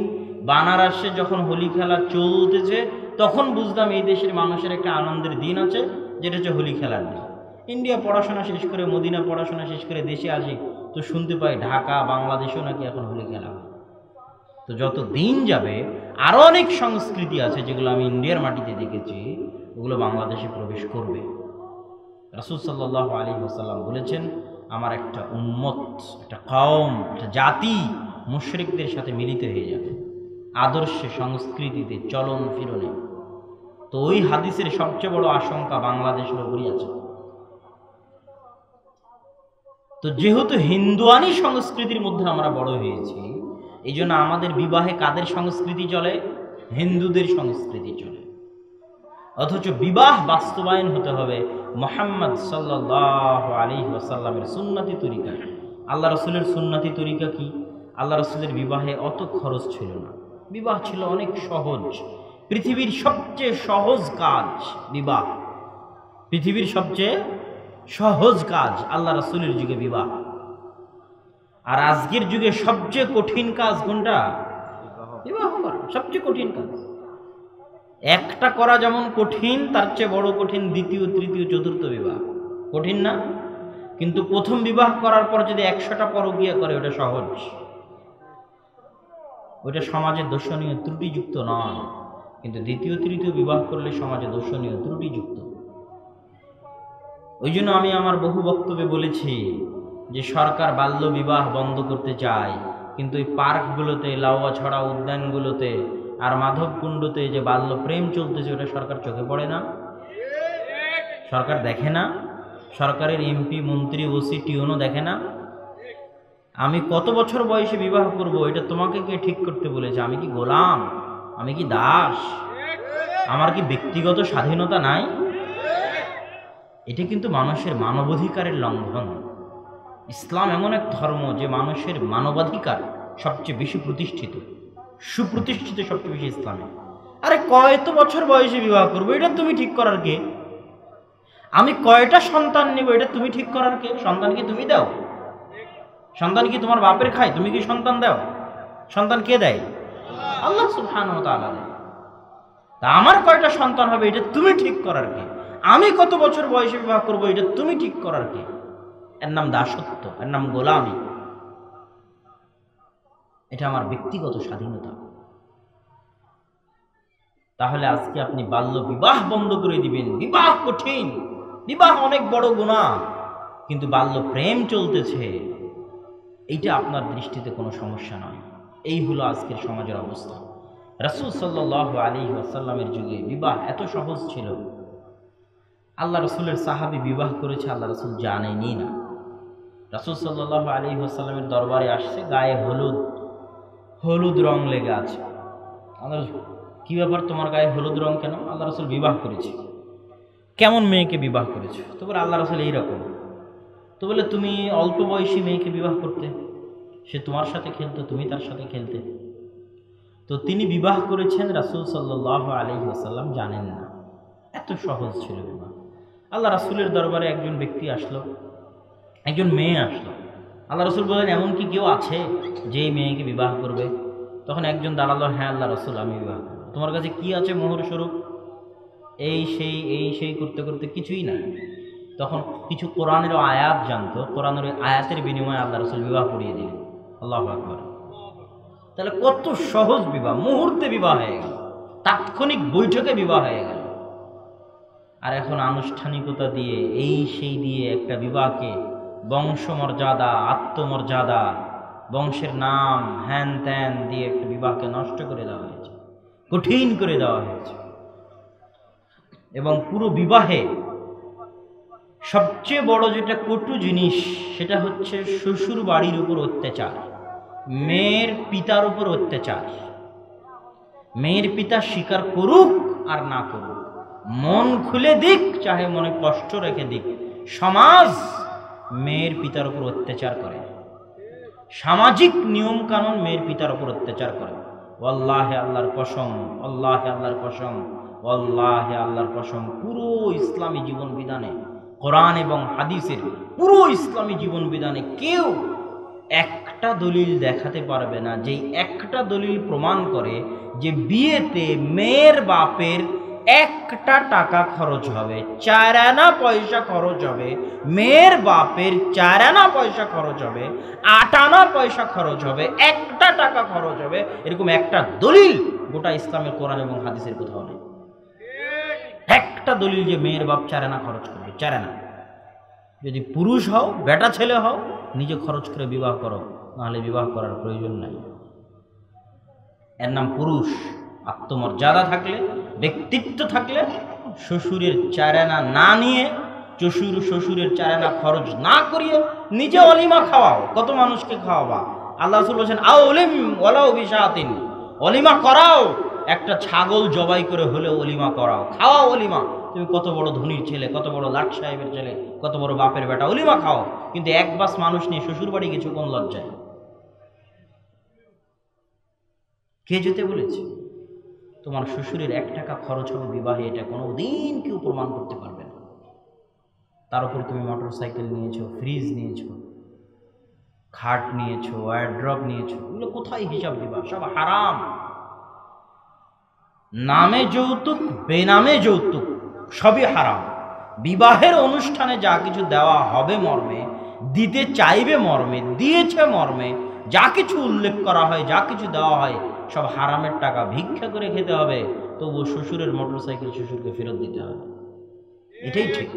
বানারসে যখন হোলি খেলা চলতেছে, তখন বুঝলাম এই দেশের মানুষের একটা আনন্দের দিন আছে, যেটা হচ্ছে হোলি খেলার দিন। ইন্ডিয়া পড়াশোনা শেষ করে, মদিনা পড়াশোনা শেষ করে দেশে আসি, তো শুনতে পাই ঢাকা, বাংলাদেশেও নাকি এখন হোলি খেলা হয়। তো যত দিন যাবে আরও অনেক সংস্কৃতি আছে যেগুলো আমি ইন্ডিয়ার মাটিতে দেখেছি, ওগুলো বাংলাদেশে প্রবেশ করবে। রাসূল সাল্লাল্লাহু আলাইহি ওয়াসাল্লাম বলেছেন, আমার একটা উম্মত, একটা কওম, একটা জাতি মুশরিকদের সাথে মিলিত হয়ে যাবে আদর্শে, সংস্কৃতিতে, চলন ফিরনে। তো ওই হাদিসের সবচেয়ে বড় আশঙ্কা বাংলাদেশের উপরই আছে। তো যেহেতু হিন্দুয়ানি সংস্কৃতির মধ্যে আমরা বড় হয়েছি, এই জন্য আমাদের বিবাহে কাদের সংস্কৃতি চলে? হিন্দুদের সংস্কৃতি চলে। অথচ বিবাহ বাস্তবায়ন হতে হবে মুহাম্মদ সাল্লাল্লাহু আলাইহি ওয়াসাল্লামের সুন্নতি তরিকা। আল্লাহ রাসূলের সুন্নতি তরিকা কি? আল্লাহ রাসূলের বিবাহে অত খরচ ছিল না, বিবাহ ছিল অনেক সহজ। পৃথিবীর সবচেয়ে সহজ কাজ বিবাহ, পৃথিবীর সবচেয়ে সহজ কাজ আল্লাহ রাসূলের যুগে বিবাহ। আর আজকের যুগে সবচেয়ে কঠিন কাজ কোনটা? বিবাহ করা সবচেয়ে কঠিন কাজ। একটা করা যেমন কঠিন, তার চেয়ে বড় কঠিন দ্বিতীয়, তৃতীয়, চতুর্থ বিবাহ। কঠিন না? কিন্তু প্রথম বিবাহ করার পর যদি 100টা পরকীয়া করে, ওটা সহজ, ওটা সমাজে দর্শনীয় ত্রুটিযুক্ত নয়। কিন্তু দ্বিতীয়, তৃতীয় বিবাহ করলে সমাজে দর্শনীয় ত্রুটিযুক্ত। ওই জন্য আমি আমার বহু বক্তব্যে বলেছি যে সরকার বাল্য বিবাহ বন্ধ করতে চায়, কিন্তু এই পার্কগুলোতে, লাউয়াছড়া উদ্যানগুলোতে আর মাধবকুণ্ডতে যে বাল্য প্রেম চলতেছে, ওটা সরকার চোখে পড়ে না, সরকার দেখে না, সরকারের এমপি, মন্ত্রী, ওসি, টিউনও দেখে না। আমি কত বছর বয়সে বিবাহ করব, এটা তোমাকে কে ঠিক করতে বলেছে? আমি কি গোলাম? আমি কি দাস? আমার কি ব্যক্তিগত স্বাধীনতা নাই? এটা কিন্তু মানুষের মানবাধিকারের লঙ্ঘন। ইসলাম এমন এক ধর্ম যে মানুষের মানবাধিকার সবচেয়ে বেশি প্রতিষ্ঠিত, সুপ্রতিষ্ঠিত সবচেয়ে বেশি ইসলামে। আরে কত বছর বয়সে বিবাহ করবো, এটা তুমি ঠিক করার কে? আমি কয়টা সন্তান নেব, এটা তুমি ঠিক করার কে? সন্তান কি তুমি দাও? সন্তান কি তোমার বাপের খায়? তুমি কি সন্তান দাও? সন্তান কে দেয়? আল্লাহ সুবহানাহু ওয়া তাআলা দেয়। তা আমার কয়টা সন্তান হবে, এটা তুমি ঠিক করার কে? আমি কত বছর বয়সে বিবাহ করবো, এটা তুমি ঠিক করার কে? এর নাম দাসত্ব, এর নাম গোলামি। এটা আমার ব্যক্তিগত স্বাধীনতা। তাহলে আজকে আপনি বাল্য বিবাহ বন্ধ করে দিবেন। বিবাহ কঠিন, বিবাহ অনেক বড় গুনাহ, কিন্তু বাল্য প্রেম চলতেছে, এইটা আপনার দৃষ্টিতে কোনো সমস্যা নয়। এই হলো আজকের সমাজের অবস্থা। রাসূল সাল্লাল্লাহু আলাইহি ওয়াসাল্লামের যুগে বিবাহ এত সহজ ছিল। আল্লাহ রাসূলের সাহাবী বিবাহ করেছে, আল্লাহ রাসূল জানেনই না। রাসূল সাল্লাল্লাহু আলাইহি ওয়াসাল্লামের দরবারে আসছে, গায়ে হলুদ রং লেগে আছে। আল্লাহ, কি ব্যাপার, তোমার গায়ে হলুদ রং কেন? আল্লাহ রাসূল বিবাহ করেছে। কেমন মেয়েকে বিবাহ করেছে? তো বলে আল্লাহ রাসূল এইরকম। তো বলে তুমি অল্প বয়সী মেয়েকে বিবাহ করতে, সে তোমার সাথে খেলতো, তুমি তার সাথে খেলতে। তো তিনি বিবাহ করেছেন, রাসূল সাল্লাল্লাহু আলাইহি ওয়াসাল্লাম জানেন না। এত সহজ ছিল বিবাহ। আল্লাহ রাসূলের দরবারে একজন ব্যক্তি আসলো, একজন মেয়ে আসলো। আল্লাহ রাসূল বললেন, এমন কি কেউ আছে যে এই মেয়েকে বিবাহ করবে? তখন একজন দাঁড়ালো, হ্যাঁ আল্লাহ রাসূল, আমি বিবাহ করব। তোমার কাছে কি আছে মোহর স্বরূপ? এই সেই করতে করতে কিছুই না। তখন কিছু কোরআনের আয়াত জানতো, কোরআনের আয়াতের বিনিময়ে আল্লাহ রাসূল বিবাহ করিয়ে দিলেন। আল্লাহু আকবার। তাহলে কত সহজ বিবাহ, মুহূর্তে বিবাহ হয়ে গেল, তাৎক্ষণিক বৈঠকে বিবাহ হয়ে গেল। আর এখন আনুষ্ঠানিকতা দিয়ে, এই সেই দিয়ে একটা বিবাহকে বংশমর্যাদা, আত্মমর্যাদা, বংশের নাম, হ্যান ত্যান দিয়ে একটা বিবাহকে নষ্ট করে দেওয়া হয়েছে, কঠিন করে দেওয়া হয়েছে। এবং পুরো বিবাহে সবচেয়ে বড় যেটা কটু জিনিস, সেটা হচ্ছে শ্বশুর বাড়ির উপর অত্যাচার, মেয়ের পিতার উপর অত্যাচার। মেয়ের পিতা স্বীকার করুক আর না করুক, মন খুলে দিক চাহে মনে কষ্ট রেখে দিক, সমাজ মেয়ের পিতার উপর অত্যাচার করে। সামাজিক নিয়ম কানুন মেয়ের পিতার উপর অত্যাচার করে। ওয়াল্লাহি আল্লাহর কসম, আল্লাহি আল্লাহর কসম, ওয়াল্লাহি আল্লাহর কসম, পুরো ইসলামী জীবন বিধানে, কোরআন এবং হাদিসের পুরো ইসলামী জীবন বিধানে কেউ একটা দলিল দেখাতে পারবে না যে একটা দলিল প্রমাণ করে যে বিয়েতে মেয়ের বাপের একটা টাকা খরচ হবে, 4 আনা পয়সা খরচ হবে, মেয়ের বাপের 4 আনা পয়সা খরচ হবে, 8 আনা পয়সা খরচ হবে, একটা টাকা খরচ হবে, এরকম একটা দলিল গোটা ইসলামের কোরআন এবং হাদিসের কোথাও নেই একটা দলিল যে মেয়ের বাপ 4 আনা খরচ করবে। 4 আনা। যদি পুরুষ হও, বেটা ছেলে হও, নিজে খরচ করে বিবাহ করো, নাহলে বিবাহ করার প্রয়োজন নাই। এর নাম পুরুষ। আত্মমর্যাদা থাকলে, ব্যক্তিত্ব থাকলে শ্বশুরের 4 আনা না নিয়ে, শ্বশুরের 4 আনা খরচ না করিয়ে নিজে অলিমা খাওয়াও। কত মানুষকে খাওয়াবা? আল্লাহ রাসূল বলেছেন আউলিম ওয়ালাউ বিশাতিন, অলিমা করাও, একটা ছাগল জবাই করে হলে অলিমা করাও, খাওয়াও অলিমা। তুমি কত বড় ধনীর ছেলে, কত বড় লাট সাহেবের ছেলে, কত বড় বাপের বেটা, অলিমা খাও। কিন্তু এক বাস মানুষ নিয়ে শ্বশুর বাড়ি গেছো কোন লজ্জায়? কে যেতে বলেছে? তোমার শ্বশুরের 1 টাকা খরচ হবে বিবাহে, এটা কোনোদিন কেউ প্রমাণ করতে পারবে না। তার উপর তুমি মোটরসাইকেল নিয়েছো, ফ্রিজ নিয়েছো, খাট নিয়েছো, ওয়ারড্রপ নিয়েছো, এগুলো কোথায় হিসাব দিবা? সব হারাম। নামে যৌতুক, বেনামে যৌতুক, সবই হারাম। বিবাহের অনুষ্ঠানে যা কিছু দেওয়া হবে মর্মে, দিতে চাইবে মর্মে, দিয়েছে মর্মে, যা কিছু উল্লেখ করা হয়, যা কিছু দেওয়া হয়, সব হারামের টাকা। ভিক্ষা করে খেতে হবে, তবু শ্বশুরের মোটরসাইকেল শ্বশুরকে ফেরত দিতে হবে। এটাই ঠিক,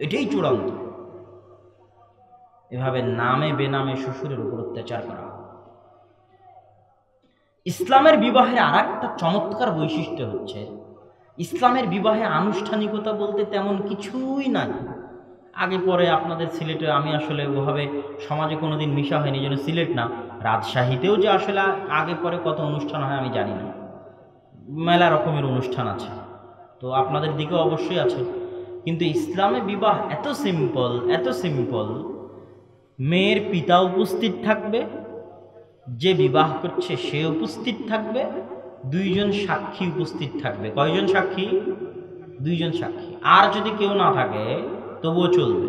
এটাই চূড়ান্ত। এভাবে নামে বেনামে শ্বশুরের উপর অত্যাচার করা। ইসলামের বিবাহের আর একটা চমৎকার বৈশিষ্ট্য হচ্ছে, ইসলামের বিবাহে আনুষ্ঠানিকতা বলতে তেমন কিছুই নাই। আগে পরে আপনাদের সিলেটে, আমি আসলে ওভাবে সমাজে কোনোদিন মিশা হয়নি, যেন সিলেট না, রাজশাহীতেও যে আসলে আগে পরে কত অনুষ্ঠান হয় আমি জানি না। মেলা রকমের অনুষ্ঠান আছে, তো আপনাদের দিকেও অবশ্যই আছে। কিন্তু ইসলামে বিবাহ এত সিম্পল, এত সিম্পল। মেয়ের পিতা উপস্থিত থাকবে, যে বিবাহ করছে সে উপস্থিত থাকবে, 2 জন সাক্ষী উপস্থিত থাকবে। কয়জন সাক্ষী? 2 জন সাক্ষী। আর যদি কেউ না থাকে তবুও চলবে।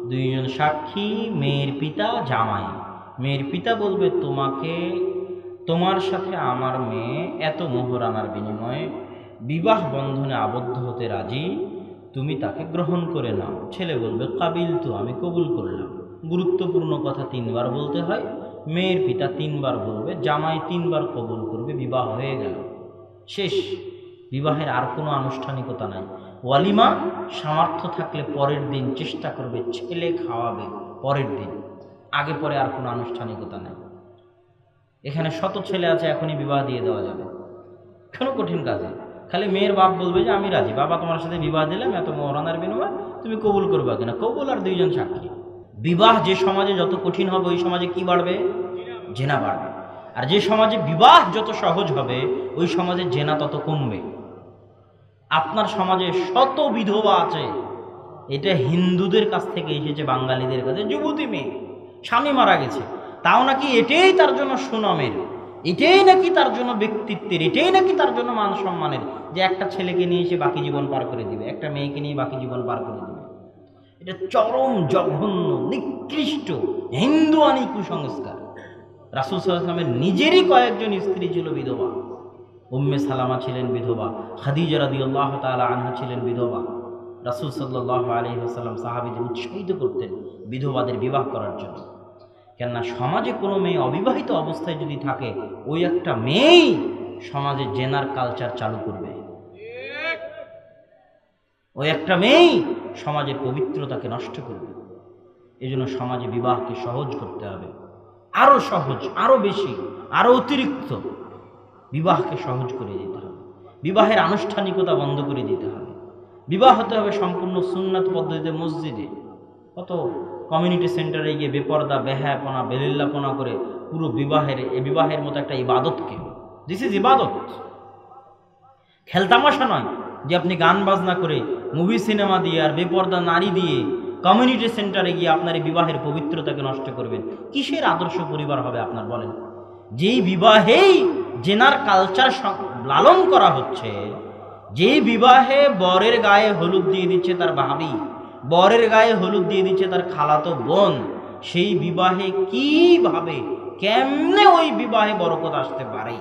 2 জন সাক্ষী, মেয়ের পিতা, জামাই। মেয়ের পিতা বলবে তোমাকে, তোমার সাথে আমার মেয়ে এত মোহরানার বিনিময়ে বিবাহ বন্ধনে আবদ্ধ হতে রাজি, তুমি তাকে গ্রহণ করে নাও। ছেলে বলবে কাবিল তু, আমি কবুল করলাম। গুরুত্বপূর্ণ কথা 3 বার বলতে হয়। মেয়ের পিতা 3 বার বলবে, জামাই 3 বার কবুল করবে, বিবাহ হয়ে গেল, শেষ। বিবাহের আর কোনো আনুষ্ঠানিকতা নাই। ওয়ালিমা সামর্থ্য থাকলে পরের দিন চেষ্টা করবে, ছেলে খাওয়াবে পরের দিন, আগে পরে আর কোনো আনুষ্ঠানিকতা নেই। এখানে শত ছেলে আছে, এখনই বিবাহ দিয়ে দেওয়া যাবে, কোনো কঠিন কাজে। খালি মেয়ের বাপ বলবে যে আমি রাজি, বাবা তোমার সাথে বিবাহ দিলাম, এত মোহরানার বিনিময়ে তুমি কবুল করবা কিনা? কবুল, আর 2 জন সাক্ষী। বিবাহ যে সমাজে যত কঠিন হবে, ওই সমাজে কি বাড়বে? জেনা বাড়বে। আর যে সমাজে বিবাহ যত সহজ হবে, ওই সমাজে জেনা তত কমবে। আপনার সমাজে শত বিধবা আছে, এটা হিন্দুদের কাছ থেকে এসেছে বাঙালিদের কাছে। যুবতী মেয়ে, স্বামী মারা গেছে, তাও নাকি এটাই তার জন্য সুনামের, এটাই নাকি তার জন্য ব্যক্তিত্বের, এটাই নাকি তার জন্য মান সম্মানের, যে একটা ছেলেকে নিয়ে এসে বাকি জীবন পার করে দিবে, একটা মেয়েকে নিয়ে বাকি জীবন পার করে দিবে। এটা চরম জঘন্য, নিকৃষ্ট, হিন্দুয়ানি কুসংস্কার। রাসূল সাল্লাল্লাহু আলাইহি ওয়াসাল্লামের নিজেরই কয়েকজন স্ত্রী ছিল বিধবা। উম্মে সালামা ছিলেন বিধবা, খাদিজা রাদিয়াল্লাহু তাআলা আনহা ছিলেন বিধবা। রাসূল সাল্লাল্লাহু আলাইহি ওয়াসাল্লাম সাহাবীদের উৎসাহিত করতেন বিধবাদের বিবাহ করার জন্য। কেননা সমাজে কোনো মেয়ে অবিবাহিত অবস্থায় যদি থাকে, ওই একটা মেয়েই সমাজে জেনার কালচার চালু করবে, ওই একটা মেয়েই সমাজের পবিত্রতাকে নষ্ট করবে। এই জন্য সমাজে বিবাহকে সহজ করতে হবে, আরো সহজ, আরো বেশি, আরো অতিরিক্ত বিবাহকে সহজ করে দিতে হবে। বিবাহের আনুষ্ঠানিকতা বন্ধ করে দিতে হবে। বিবাহ হতে হবে সম্পূর্ণ সুন্নাত পদ্ধতিতে মসজিদে। কত কমিউনিটি সেন্টারে গিয়ে বেপর্দা, বেহায়াপনা, বেলিল্লাপনা করে পুরো বিবাহের মতো একটা ইবাদতকে, দিস ইজ ইবাদত, খেলতামাশা নয় যে আপনি গান বাজনা করে, মুভি সিনেমা দিয়ে আর বেপর্দা নারী দিয়ে কমিউনিটি সেন্টারে গিয়ে আপনার এই বিবাহের পবিত্রতাকে নষ্ট করবেন। কিসের আদর্শ পরিবার হবে আপনার, বলেন? যেই বিবাহেই জেনার কালচার লালন করা হচ্ছে, যেই বিবাহে বরের গায়ে হলুদ দিয়ে দিচ্ছে তার ভাবি, বরের গায়ে হলুদ দিয়ে দিচ্ছে তার খালাতো বোন, সেই বিবাহে কিভাবে, কেমনে ওই বিবাহে বরকত আসতে পারে?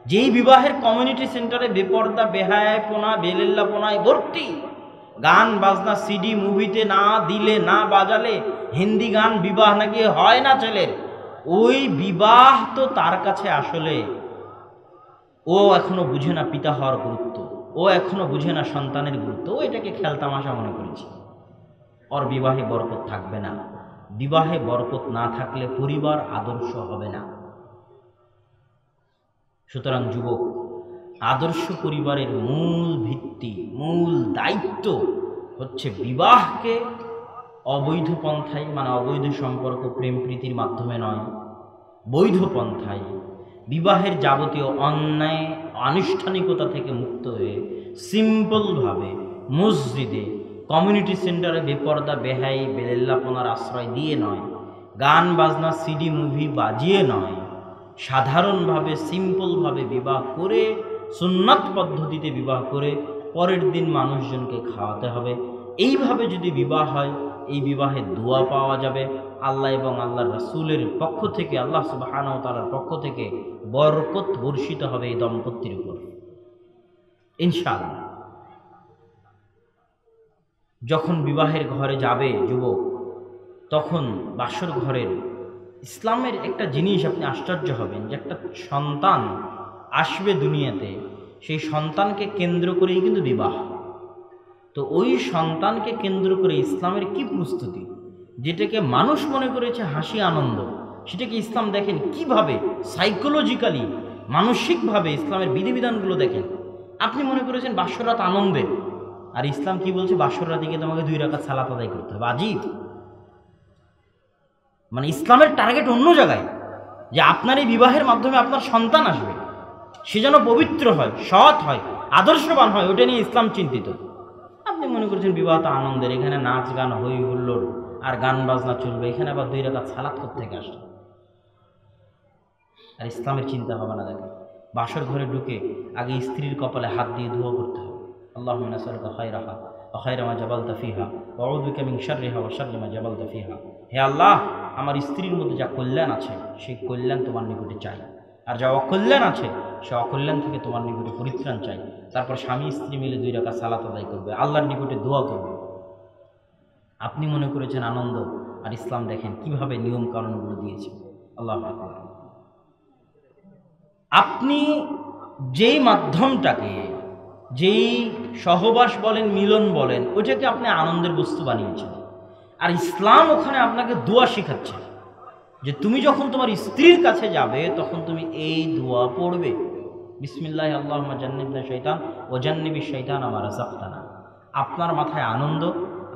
যেই বিবাহের কমিউনিটি সেন্টারে বেপর্দা, বেহায়াপনা, বেলেল্লাপনায় ভর্তি, গান বাজনা সিডি মুভিতে না দিলে, না বাজালে, হিন্দি গান বিবাহ নাকি হয় না ছেলের, ওই বিবাহ তো তার কাছে আসলে ও এখনো বুঝে না পিতা হওয়ার গুরুত্ব, ও এখনো বুঝে না সন্তানের গুরুত্ব, ও এটাকে খেলতামাশা মনে করেছে। ওর বিবাহে বরকত থাকবে না। বিবাহে বরকত না থাকলে পরিবার আদর্শ হবে না। সুতরাং যুবক, আদর্শ পরিবারের মূল ভিত্তি, মূল দায়িত্ব হচ্ছে বিবাহকে অবৈধ পন্থায়, মানে অবৈধ সম্পর্ক প্রেম প্রীতির মাধ্যমে নয়, বৈধ পন্থায় বিবাহের যাবতীয় অন্যায় আনুষ্ঠানিকতা থেকে মুক্ত হয়ে সিম্পলভাবে মসজিদে, কমিউনিটি সেন্টারে বেপর্দা বেহাই বেলেল্লাপনার আশ্রয় দিয়ে নয়, গান বাজনা সিডি মুভি বাজিয়ে নয়, সাধারণভাবে সিম্পলভাবে বিবাহ করে, সুন্নাত পদ্ধতিতে বিবাহ করে পরের দিন মানুষজনকে খাওয়াতে হবে। এইভাবে যদি বিবাহ হয়, এই বিবাহে দোয়া পাওয়া যাবে, আল্লাহ এবং আল্লাহর রাসূলের পক্ষ থেকে, আল্লাহ সুবহানাহু ওয়া তাআলার পক্ষ থেকে বরকত বর্ষিত হবে এই দম্পতির উপর ইনশাআল্লাহ। যখন বিবাহের ঘরে যাবে যুবক, তখন বাসর ঘরের ইসলামের একটা জিনিস আপনি আশ্চর্য হবেন যে একটা সন্তান আসবে দুনিয়াতে, সেই সন্তানকে কেন্দ্র করেই কিন্তু বিবাহ। তো ওই সন্তানকে কেন্দ্র করে ইসলামের কি প্রস্তুতি, যেটাকে মানুষ মনে করেছে হাসি আনন্দ, সেটাকে ইসলাম দেখেন কিভাবে সাইকোলজিক্যালি, মানসিকভাবে ইসলামের বিধিবিধানগুলো দেখেন। আপনি মনে করেছেন বাসরাত আনন্দের, আর ইসলাম কি বলছে? বাসরাতে গিয়ে তোমাকে 2 রাকাত সালাত আদায় করতে হবে। আজীব! মানে ইসলামের টার্গেট অন্য জায়গায়, যে আপনার এই বিবাহের মাধ্যমে আপনার সন্তান আসবে, সে যেন পবিত্র হয়, সৎ হয়, আদর্শবান হয়, ওটা নিয়ে ইসলাম চিন্তিত। আপনি মনে করছেন বিবাহ তো আনন্দের, এখানে নাচ গান হই হুল্লোড় আর গান বাজনা চলবে, এখানে আবার 2 রাকাত সালাত করতে থেকে আসবে। আর ইসলামের চিন্তা হবে না। দেখেন, বাসর ঘরে ঢুকে আগে স্ত্রীর কপালে হাত দিয়ে দোয়া করতে হবে, আল্লাহুম্মা নাসআলুকা খায়রাহা ওয়া খায়রা মা জাবালতা ফিহা ওয়া আউযু বিকা মিন শাররিহা ওয়া শাররি মা জাবালতা ফিহা। হে আল্লাহ, আমার স্ত্রীর মধ্যে যা কল্যাণ আছে সেই কল্যাণ তোমার নিকটে চাই, আর যা অকল্যাণ আছে সে অকল্যাণ থেকে তোমার নিকটে পরিত্রাণ চাই। তারপর স্বামী স্ত্রী মিলে 2 রাকাত সালাত আদায় করবে, আল্লাহর নিকটে দোয়া করবে। আপনি মনে করেছেন আনন্দ, আর ইসলাম দেখেন কিভাবে নিয়ম কানুনগুলো দিয়েছে। আল্লাহু আকবার। আপনি যেই মাধ্যমটাকে, যেই সহবাস বলেন, মিলন বলেন, ওইটাকে আপনি আনন্দের বস্তু বানিয়েছেন, আর ইসলাম ওখানে আপনাকে দোয়া শেখাচ্ছে যে তুমি যখন তোমার স্ত্রীর কাছে যাবে তখন তুমি এই দোয়া পড়বে, বিসমিল্লাহ আল্লাহুম্মা জান্নিবনা শাইতান ওয়া জান্নিবিশ শাইতানা মা রাযাকতানা। আপনার মাথায় আনন্দ,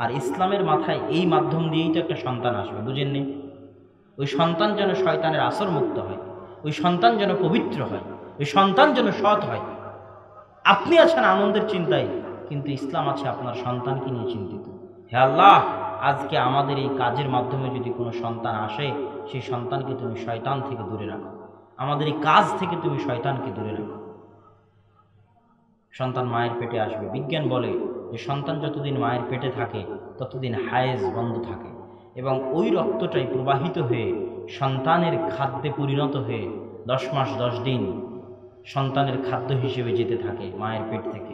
আর ইসলামের মাথায় এই মাধ্যম দিয়েই তো একটা সন্তান আসবে, বুঝেননি? ওই সন্তান যেন শয়তানের আসর মুক্ত হয়, ওই সন্তান যেন পবিত্র হয়, ওই সন্তান যেন সৎ হয়। আপনি আছেন আনন্দের চিন্তায়, কিন্তু ইসলাম আছে আপনার সন্তানকে নিয়ে চিন্তিত। হে আল্লাহ, আজকে আমাদের এই কাজের মাধ্যমে যদি কোনো সন্তান আসে, সেই সন্তানকে তুমি শয়তান থেকে দূরে রাখো, আমাদের এই কাজ থেকে তুমি শয়তানকে দূরে রাখো। সন্তান মায়ের পেটে আসবে, বিজ্ঞান বলে যে সন্তান যতদিন মায়ের পেটে থাকে ততদিন হায়েজ বন্ধ থাকে, এবং ওই রক্তটাই প্রবাহিত হয়ে সন্তানের খাদ্যে পরিণত হয়ে 10 মাস 10 দিন সন্তানের খাদ্য হিসেবে যেতে থাকে মায়ের পেট থেকে।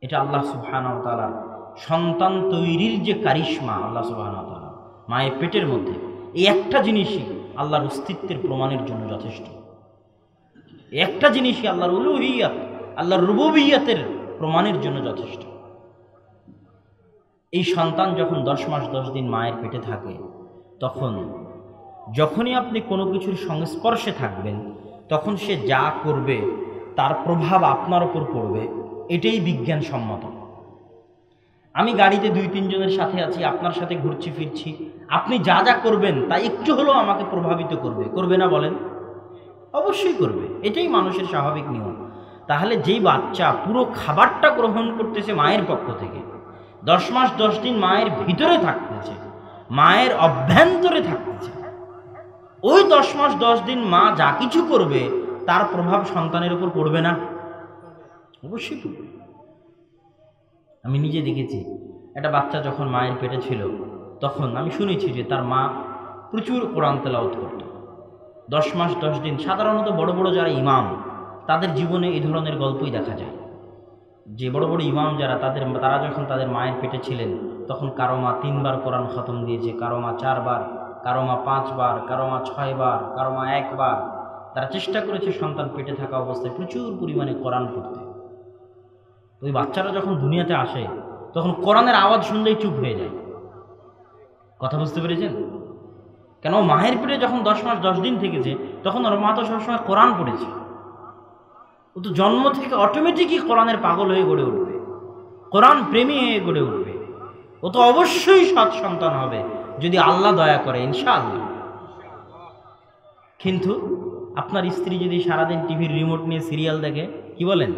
এটা আল্লাহ সুবহানাহু ওয়া তাআলা সন্তান তৈরির যে কারিশমা, আল্লাহ সুবহানাহু ওয়া তাআলা মায়ের পেটের মধ্যে, এই একটা জিনিসই আল্লাহর অস্তিত্বের প্রমাণের জন্য যথেষ্ট। একটা জিনিসই আল্লাহর উলুহিয়াত, আল্লাহর রুবুবিয়্যাতের প্রমাণের জন্য যথেষ্ট। এই সন্তান যখন 10 মাস 10 দিন মায়ের পেটে থাকে, তখন যখনই আপনি কোনো কিছুর সংস্পর্শে থাকবেন, তখন সে যা করবে তার প্রভাব আপনার ওপর পড়বে, এটাই বিজ্ঞানসম্মত। আমি গাড়িতে 2-3 জনের সাথে আছি, আপনার সাথে ঘুরছি ফিরছি, আপনি যা যা করবেন তা একটু হলেও আমাকে প্রভাবিত করবে, করবে না বলেন? অবশ্যই করবে, এটাই মানুষের স্বাভাবিক নিয়ম। তাহলে যেই বাচ্চা পুরো খাবারটা গ্রহণ করতেছে মায়ের পক্ষ থেকে, 10 মাস 10 দিন মায়ের ভিতরে থাকতেছে, মায়ের অভ্যন্তরে থাকতেছে, ওই 10 মাস 10 দিন মা যা কিছু করবে তার প্রভাব সন্তানের উপর পড়বে না? অবশ্যই পড়বে। আমি নিজে দেখেছি, একটা বাচ্চা যখন মায়ের পেটে ছিল তখন আমি শুনেছি যে তার মা প্রচুর কোরআন তেলাওয়াত করত। 10 মাস 10 দিন সাধারণত বড় বড় যারা ইমাম, তাদের জীবনে এই ধরনের গল্পই দেখা যায় যে বড় বড় ইমাম যারা, তারা যখন তাদের মায়ের পেটে ছিলেন তখন কারো মা 3 বার কোরআন খতম দিয়েছে, কারো মা 4 বার, কারো মা 5 বার, কারো মা 6 বার, কারো মা 1 বার, তারা চেষ্টা করেছে সন্তান পেটে থাকা অবস্থায় প্রচুর পরিমাণে কোরআন পড়তে। ওই বাচ্চারা যখন দুনিয়াতে আসে তখন কোরআনের আওয়াজ শুনলেই চুপ হয়ে যায়। কথা বুঝতে পেরেছেন? কেন মায়ের পেটে যখন 10 মাস 10 দিন থেকেছে তখন ওর মা তো সবসময় কোরআন পড়েছে। ও তো জন্ম থেকে অটোমেটিকই কোরআনের পাগল হয়ে গড়ে উঠবে, কোরআন প্রেমী হয়ে গড়ে উঠবে। ও তো অবশ্যই সৎ সন্তান হবে যদি আল্লাহ দয়া করে, ইনশাআল্লাহ। কিন্তু আপনার স্ত্রী যদি সারাদিন টিভির রিমোট নিয়ে সিরিয়াল দেখে, কি বলেন,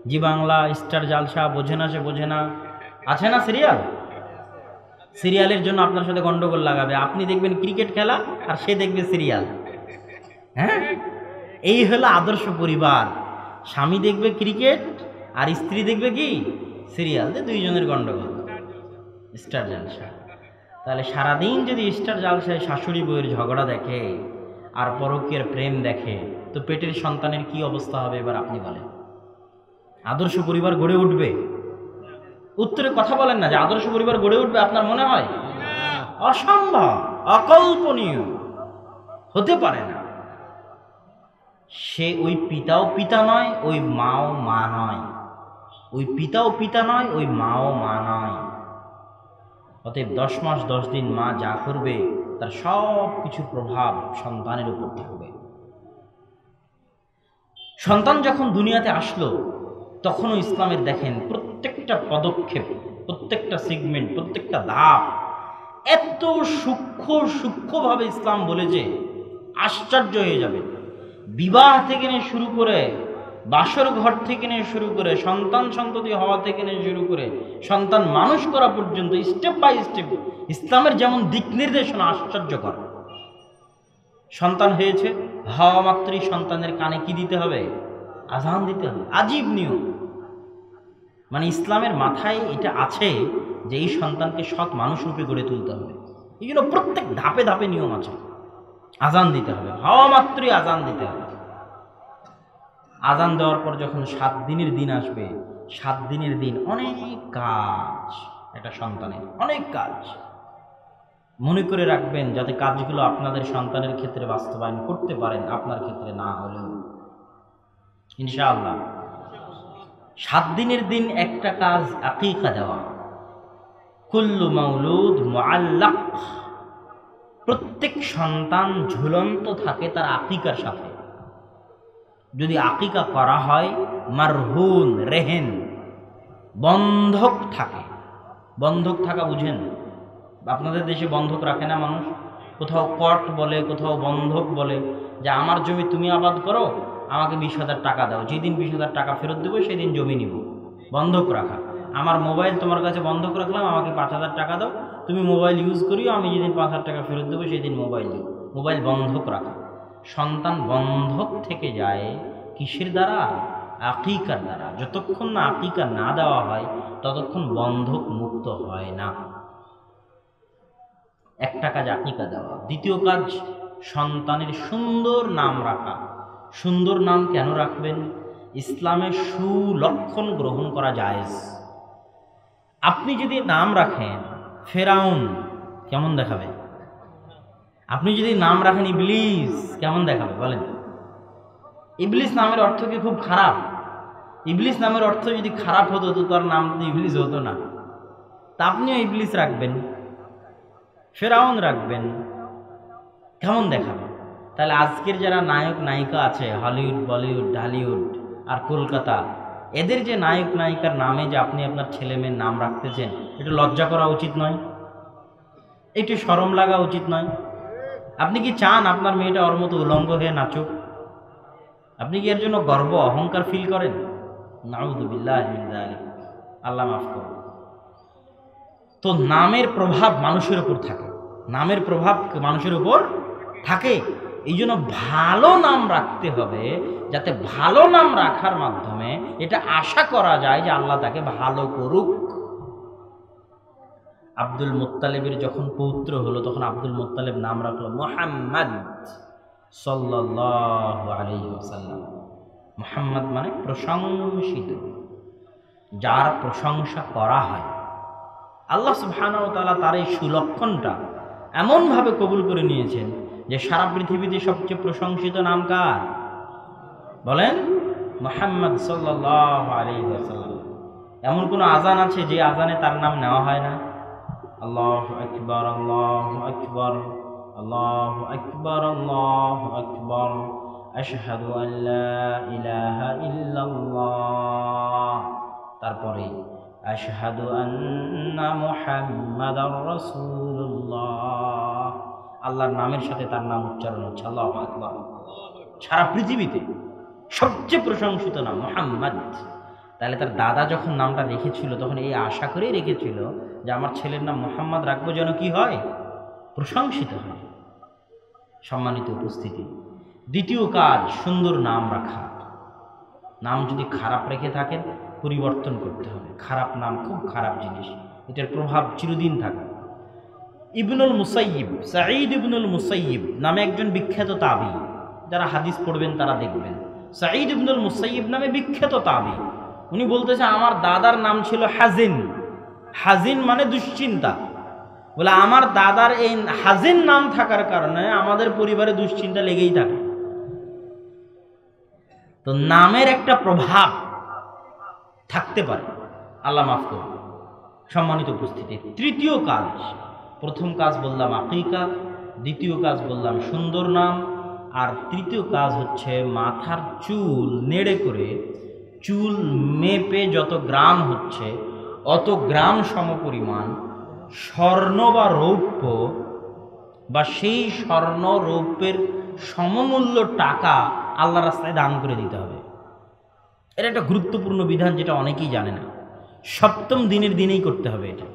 জি বাংলা, স্টার জালসা, বোঝে না সে বোঝে না, আছে না সিরিয়াল? সিরিয়ালের জন্য আপনার সাথে গন্ডগোল লাগাবে। আপনি দেখবেন ক্রিকেট খেলা আর সে দেখবে সিরিয়াল। হ্যাঁ, এই হলো আদর্শ পরিবার। স্বামী দেখবে ক্রিকেট আর স্ত্রী দেখবে কি সিরিয়াল, দুইজনের গন্ডগোল, স্টার জালসা। তাহলে সারাদিন যদি স্টার জালসায় শাশুড়ি বউয়ের ঝগড়া দেখে আর পরকীয়ার প্রেম দেখে, তো পেটের সন্তানের কি অবস্থা হবে এবার আপনি বলেন? আদর্শ পরিবার গড়ে উঠবে? উত্তরে কথা বলেন না যে আদর্শ পরিবার গড়ে উঠবে। আপনার মনে হয়? অসম্ভব, অকল্পনীয়, হতে পারে না। সে ওই পিতাও পিতা নয়, ওই মাও মা নয়, ওই পিতাও পিতা নয়, ওই মাও মা নয়। অতএব 10 মাস 10 দিন মা যা করবে তার সব কিছু প্রভাব সন্তানের উপর থাকবে। সন্তান যখন দুনিয়াতে আসলো তখনও ইসলামের দেখেন প্রত্যেকটা পদক্ষেপ, প্রত্যেকটা সেগমেন্ট, প্রত্যেকটা ধাপ এত সূক্ষ্মভাবে ইসলাম বলেছে, আশ্চর্য হয়ে যাবে। বিবাহ থেকে নিয়ে শুরু করে, বাসর ঘর থেকে নিয়ে শুরু করে, সন্তান সন্ততি হওয়া থেকে নিয়ে শুরু করে সন্তান মানুষ করা পর্যন্ত স্টেপ বাই স্টেপ ইসলামের যেমন দিক নির্দেশনা আশ্চর্যকর। সন্তান হয়েছে, হওয়া মাত্রই সন্তানের কানে কি দিতে হবে? আযান দিতে হবে। আজীব নিয়ম। মানে ইসলামের মাথায় এটা আছে যে এই সন্তানকে সৎ মানুষ রূপে গড়ে তুলতে হবে। এই জন্য প্রত্যেক ধাপে ধাপে নিয়ম আছে। আযান দিতে হবে, হওয়া মাত্রই আযান দিতে হবে। আযান দেওয়ার পর যখন 7 দিনের দিন আসবে, 7 দিনের দিন অনেক কাজ, একটা সন্তানের অনেক কাজ। মনে করে রাখবেন যাতে কাজগুলো আপনাদের সন্তানের ক্ষেত্রে বাস্তবায়ন করতে পারেন, আপনার ক্ষেত্রে না হলেও ইনশাআল্লাহ। 7 দিনের দিন একটা কাজ, আকিকা দেওয়া। কুল্লু মাউলুদ মুআল্লাক, প্রত্যেক সন্তান ঝুলন্ত থাকে তার আকিকার সাথে। যদি আকিকা করা হয়, মারহুন, রেহেন, বন্ধক থাকে। বন্ধক থাকা বুঝেন? আপনাদের দেশে বন্ধক রাখে না মানুষ? কোথাও কট বলে, কোথাও বন্ধক বলে, যে আমার জমি তুমি আবাদ করো, আমাকে 20,000 টাকা দাও, যেদিন 20,000 টাকা ফেরত দেবো সেদিন জমি নিব। বন্ধক রাখা। আমার মোবাইল তোমার কাছে বন্ধক রাখলাম, আমাকে 5,000 টাকা দাও, তুমি মোবাইল ইউজ করিও, আমি যেদিন 5,000 টাকা ফেরত দেবো সেদিন মোবাইল দিও। মোবাইল বন্ধক রাখা। সন্তান বন্ধক থেকে যায় কিসের দ্বারা? আকিকার দ্বারা। যতক্ষণ না আকিকা না দেওয়া হয় ততক্ষণ বন্ধক মুক্ত হয় না। একটা কাজ আকিকা দেওয়া। দ্বিতীয় কাজ সন্তানের সুন্দর নাম রাখা। সুন্দর নাম কেন রাখবেন? ইসলামের সুলক্ষণ গ্রহণ করা জায়েজ। আপনি যদি নাম রাখেন ফেরাউন, কেমন দেখাবে? আপনি যদি নাম রাখেন ইবলিস, কেমন দেখাবে বলেন? ইবলিস নামের অর্থ কি খুব খারাপ? ইবলিস নামের অর্থ যদি খারাপ হতো তো তার নাম ইবলিস হতো না। তা আপনিও ইবলিস রাখবেন, ফেরাউন রাখবেন, কেমন দেখাবে? তাহলে আজকের যারা নায়ক নায়িকা আছে, হলিউড, বলিউড, ঢালিউড আর কলকাতা, এদের যে নায়ক নায়িকার নামে যে আপনি আপনার ছেলে মেয়ের নাম রাখতেছেন, একটু লজ্জা করা উচিত নয়? একটু শরম লাগা উচিত নয়? আপনি কি চান আপনার মেয়েটা ওর মতো উলঙ্গ হয়ে নাচুক? আপনি কি এর জন্য গর্ব অহংকার ফিল করেন? নাউযুবিল্লাহি মিন যালিক, আল্লাহ মাফ করুন। তো নামের প্রভাব মানুষের উপর থাকে, নামের প্রভাব মানুষের উপর থাকে। এই জন্য ভালো নাম রাখতে হবে, যাতে ভালো নাম রাখার মাধ্যমে এটা আশা করা যায় যে আল্লাহ তাকে ভালো করুক। আব্দুল মুত্তালিবের যখন পৌত্র হলো তখন আব্দুল মুত্তালিব নাম রাখলো মুহাম্মদ সাল্লাল্লাহু আলাইহি ওয়াসাল্লাম। মুহাম্মদ মানে প্রশংসিত, যার প্রশংসা করা হয়। আল্লাহ সুবহানাহু ওয়া তাআলা তার এই সুলক্ষণটা এমনভাবে কবুল করে নিয়েছেন যে সারা পৃথিবীতে সবচেয়ে প্রশংসিত নাম কার? বলেন, মুহাম্মদ সাল্লাল্লাহু আলাইহি ওয়াসাল্লাম। এমন কোন আজান আছে যে আজানে তার নাম নেওয়া হয় না? আল্লাহু আকবার, আল্লাহু আকবার, আল্লাহু আকবার, আল্লাহু আকবার, আশহাদু আল্লা ইলাহা ইল্লাল্লাহ, তারপরে আশহাদু আন্না মুহাম্মাদার রাসূলুল্লাহ। আল্লাহর নামের সাথে তার নাম উচ্চারণ হচ্ছে আল্লাহু আকবার। সারা পৃথিবীতে সবচেয়ে প্রশংসিত নাম মুহাম্মদ। তাহলে তার দাদা যখন নামটা রেখেছিল তখন এই আশা করেই রেখেছিল যে আমার ছেলের নাম মুহাম্মদ রাখবো যেন কি হয়, প্রশংসিত হয়। সম্মানিত উপস্থিতি, দ্বিতীয় কাজ সুন্দর নাম রাখা। নাম যদি খারাপ রেখে থাকেন পরিবর্তন করতে হবে। খারাপ নাম খুব খারাপ জিনিস, এটার প্রভাব চিরদিন থাকে। ইবনুল মুসাইয়িব, সাঈদ ইবনুল মুসাইয়িব নামে একজন বিখ্যাত তাবী, যারা হাদিস পড়বেন তারা দেখবেন। সাঈদ ইবনুল মুসাইয়িব নামে বিখ্যাত তাবী, উনি বলতেছে আমার দাদার নাম ছিল হাজিন। হাজিন মানে দুশ্চিন্তা। বলে আমার দাদার এই হাজিন নাম থাকার কারণে আমাদের পরিবারে দুশ্চিন্তা লেগেই থাকে। তো নামের একটা প্রভাব থাকতে পারে, আল্লাহ মাফ করুন। সম্মানিত উপস্থিতি, তৃতীয় কাজ, প্রথম কাজ বললাম আকিকা, দ্বিতীয় কাজ বললাম সুন্দর নাম, আর তৃতীয় কাজ হচ্ছে মাথার চুল নেড়ে করে চুল মেপে যত গ্রাম হচ্ছে অত গ্রাম সমপরিমাণ স্বর্ণ বা রৌপ্য বা সেই স্বর্ণ রৌপ্যের সমমূল্য টাকা আল্লাহর রাস্তায় দান করে দিতে হবে। এটা একটা গুরুত্বপূর্ণ বিধান, যেটা অনেকেই জানে না। সপ্তম দিনের দিনেই করতে হবে এটা।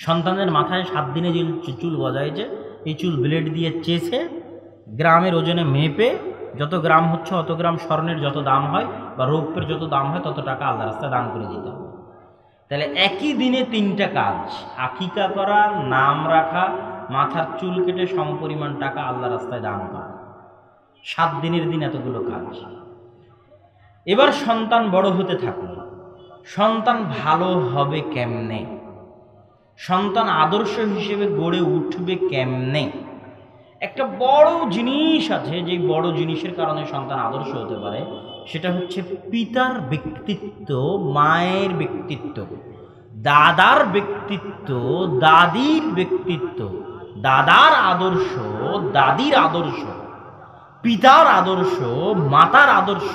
সন্তানের মাথায় 7 দিনে যে চুল গজাইছে এই চুল ব্লেড দিয়ে চেষে গ্রামের ওজনে মেপে যত গ্রাম হচ্ছে অত গ্রাম স্বর্ণের যত দাম হয় বা রৌপ্যের যত দাম হয় তত টাকা আল্লাহর রাস্তায় দান করে দিতে হবে। তাহলে একই দিনে 3টা কাজ, আকিকা করা, নাম রাখা, মাথার চুল কেটে সমপরিমাণ টাকা আল্লাহর রাস্তায় দান করা। 7 দিনের দিন এতগুলো কাজ। এবার সন্তান বড় হতে থাকলো, সন্তান ভালো হবে কেমনে, সন্তান আদর্শ হিসেবে গড়ে উঠবে কেমনে, একটা বড় জিনিস আছে। যে বড় জিনিসের কারণে সন্তান আদর্শ হতে পারে সেটা হচ্ছে পিতার ব্যক্তিত্ব, মায়ের ব্যক্তিত্ব, দাদার ব্যক্তিত্ব, দাদির ব্যক্তিত্ব, দাদার আদর্শ, দাদির আদর্শ, পিতার আদর্শ, মাতার আদর্শ।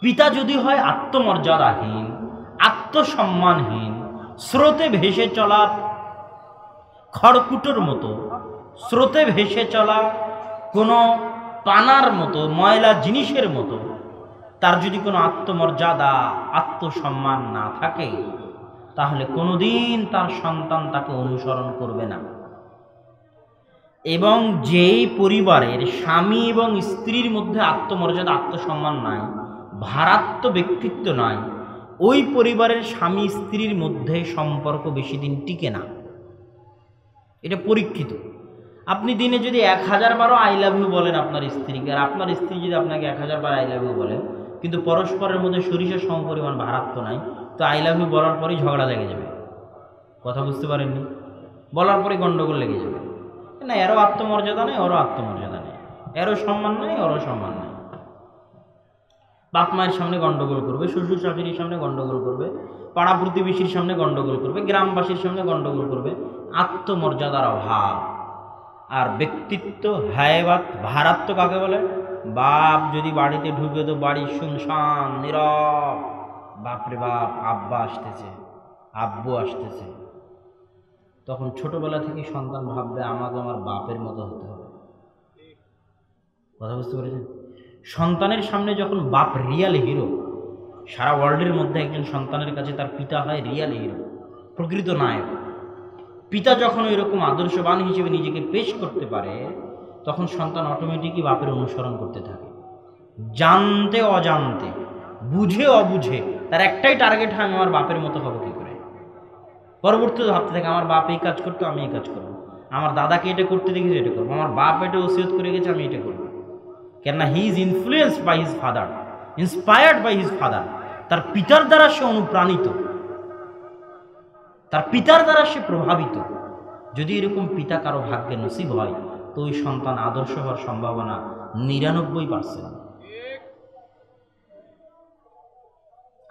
পিতা যদি হয় আত্মমর্যাদাহীন, আত্মসম্মানহীন, স্রোতে ভেসে চলা খড়কুটোর মতো, স্রোতে ভেসে চলা কোনো পানার মতো, ময়লা জিনিসের মতো, তার যদি কোনো আত্মমর্যাদা, আত্মসম্মান না থাকে তাহলে কোনোদিন তার সন্তান তাকে অনুসরণ করবে না। এবং যেই পরিবারের স্বামী এবং স্ত্রীর মধ্যে আত্মমর্যাদা, আত্মসম্মান নাই, ভারাত্ম ব্যক্তিত্ব নাই, ওই পরিবারের স্বামী স্ত্রীর মধ্যে সম্পর্ক বেশি দিন টিকে না। এটা পরীক্ষিত। আপনি দিনে যদি 1000 বারও আই লাভ ইউ বলেন আপনার স্ত্রীকে, আর আপনার স্ত্রী যদি আপনাকে 1000 বার আই লাভ ইউ বলেন, কিন্তু পরস্পরের মধ্যে সরিষার সমপরিমাণ ভারাত্ম নাই, তো আই লাভ ইউ বলার পরেই ঝগড়া লেগে যাবে। কথা বুঝতে পারেননি? বলার পরেই গন্ডগোল লেগে যাবে। না, এরও আত্মমর্যাদা নেই, ওরও আত্মমর্যাদা নেই, এরও সম্মান নেই, ওরও সম্মান নেই। বাপ মায়ের সামনে গন্ডগোল করবে, শ্বশুর শাশুড়ির সামনে গন্ডগোল করবে, পাড়া প্রতিবেশীর সামনে গন্ডগোল করবে, গ্রামবাসীর সামনে গন্ডগোল করবে। আত্মমর্যাদার অভাব। আর ব্যক্তিত্ব, হায়বাত, ভারাত্ম কাকে বলে? বাপ যদি বাড়িতে ঢুকে তো বাড়ি শুনশান, নীরব। বাপরে বাপ, আব্বা আসতেছে, আব্বু আসতেছে। তখন ছোটবেলা থেকে সন্তান ভাববে আমাকে আমার বাপের মতো হতে হবে। কথা বুঝতে পেরেছেন? সন্তানের সামনে যখন বাপ রিয়াল হিরো, সারা ওয়ার্ল্ডের মধ্যে একজন সন্তানের কাছে তার পিতা হয় রিয়াল হিরো, প্রকৃত নায়ক। পিতা যখন এরকম আদর্শবান হিসেবে নিজেকে পেশ করতে পারে তখন সন্তান অটোমেটিকই বাপের অনুসরণ করতে থাকে। জানতে অজান্তে, বুঝে অবুঝে তার একটাই টার্গেট হয়, আমি আমার বাপের মতো হবো কী করে। পরবর্তীতে ভাবতে থাকে আমার বাপ এই কাজ করতো, আমি এই কাজ করবো, আমার দাদাকে এটা করতে দেখেছি, এটা করবো, আমার বাপ এটা ওসিয়ত করে গেছে, আমি এটা করবো। কেননা he is influenced by his father, inspired by his father. তার পিতার দ্বারা সে অনুপ্রাণিত, তার পিতার দ্বারা সে প্রভাবিত। যদি এরকম পিতা কারো ভাগ্যে নসিব হয় তো ওই সন্তান আদর্শ হওয়ার সম্ভাবনা 99%।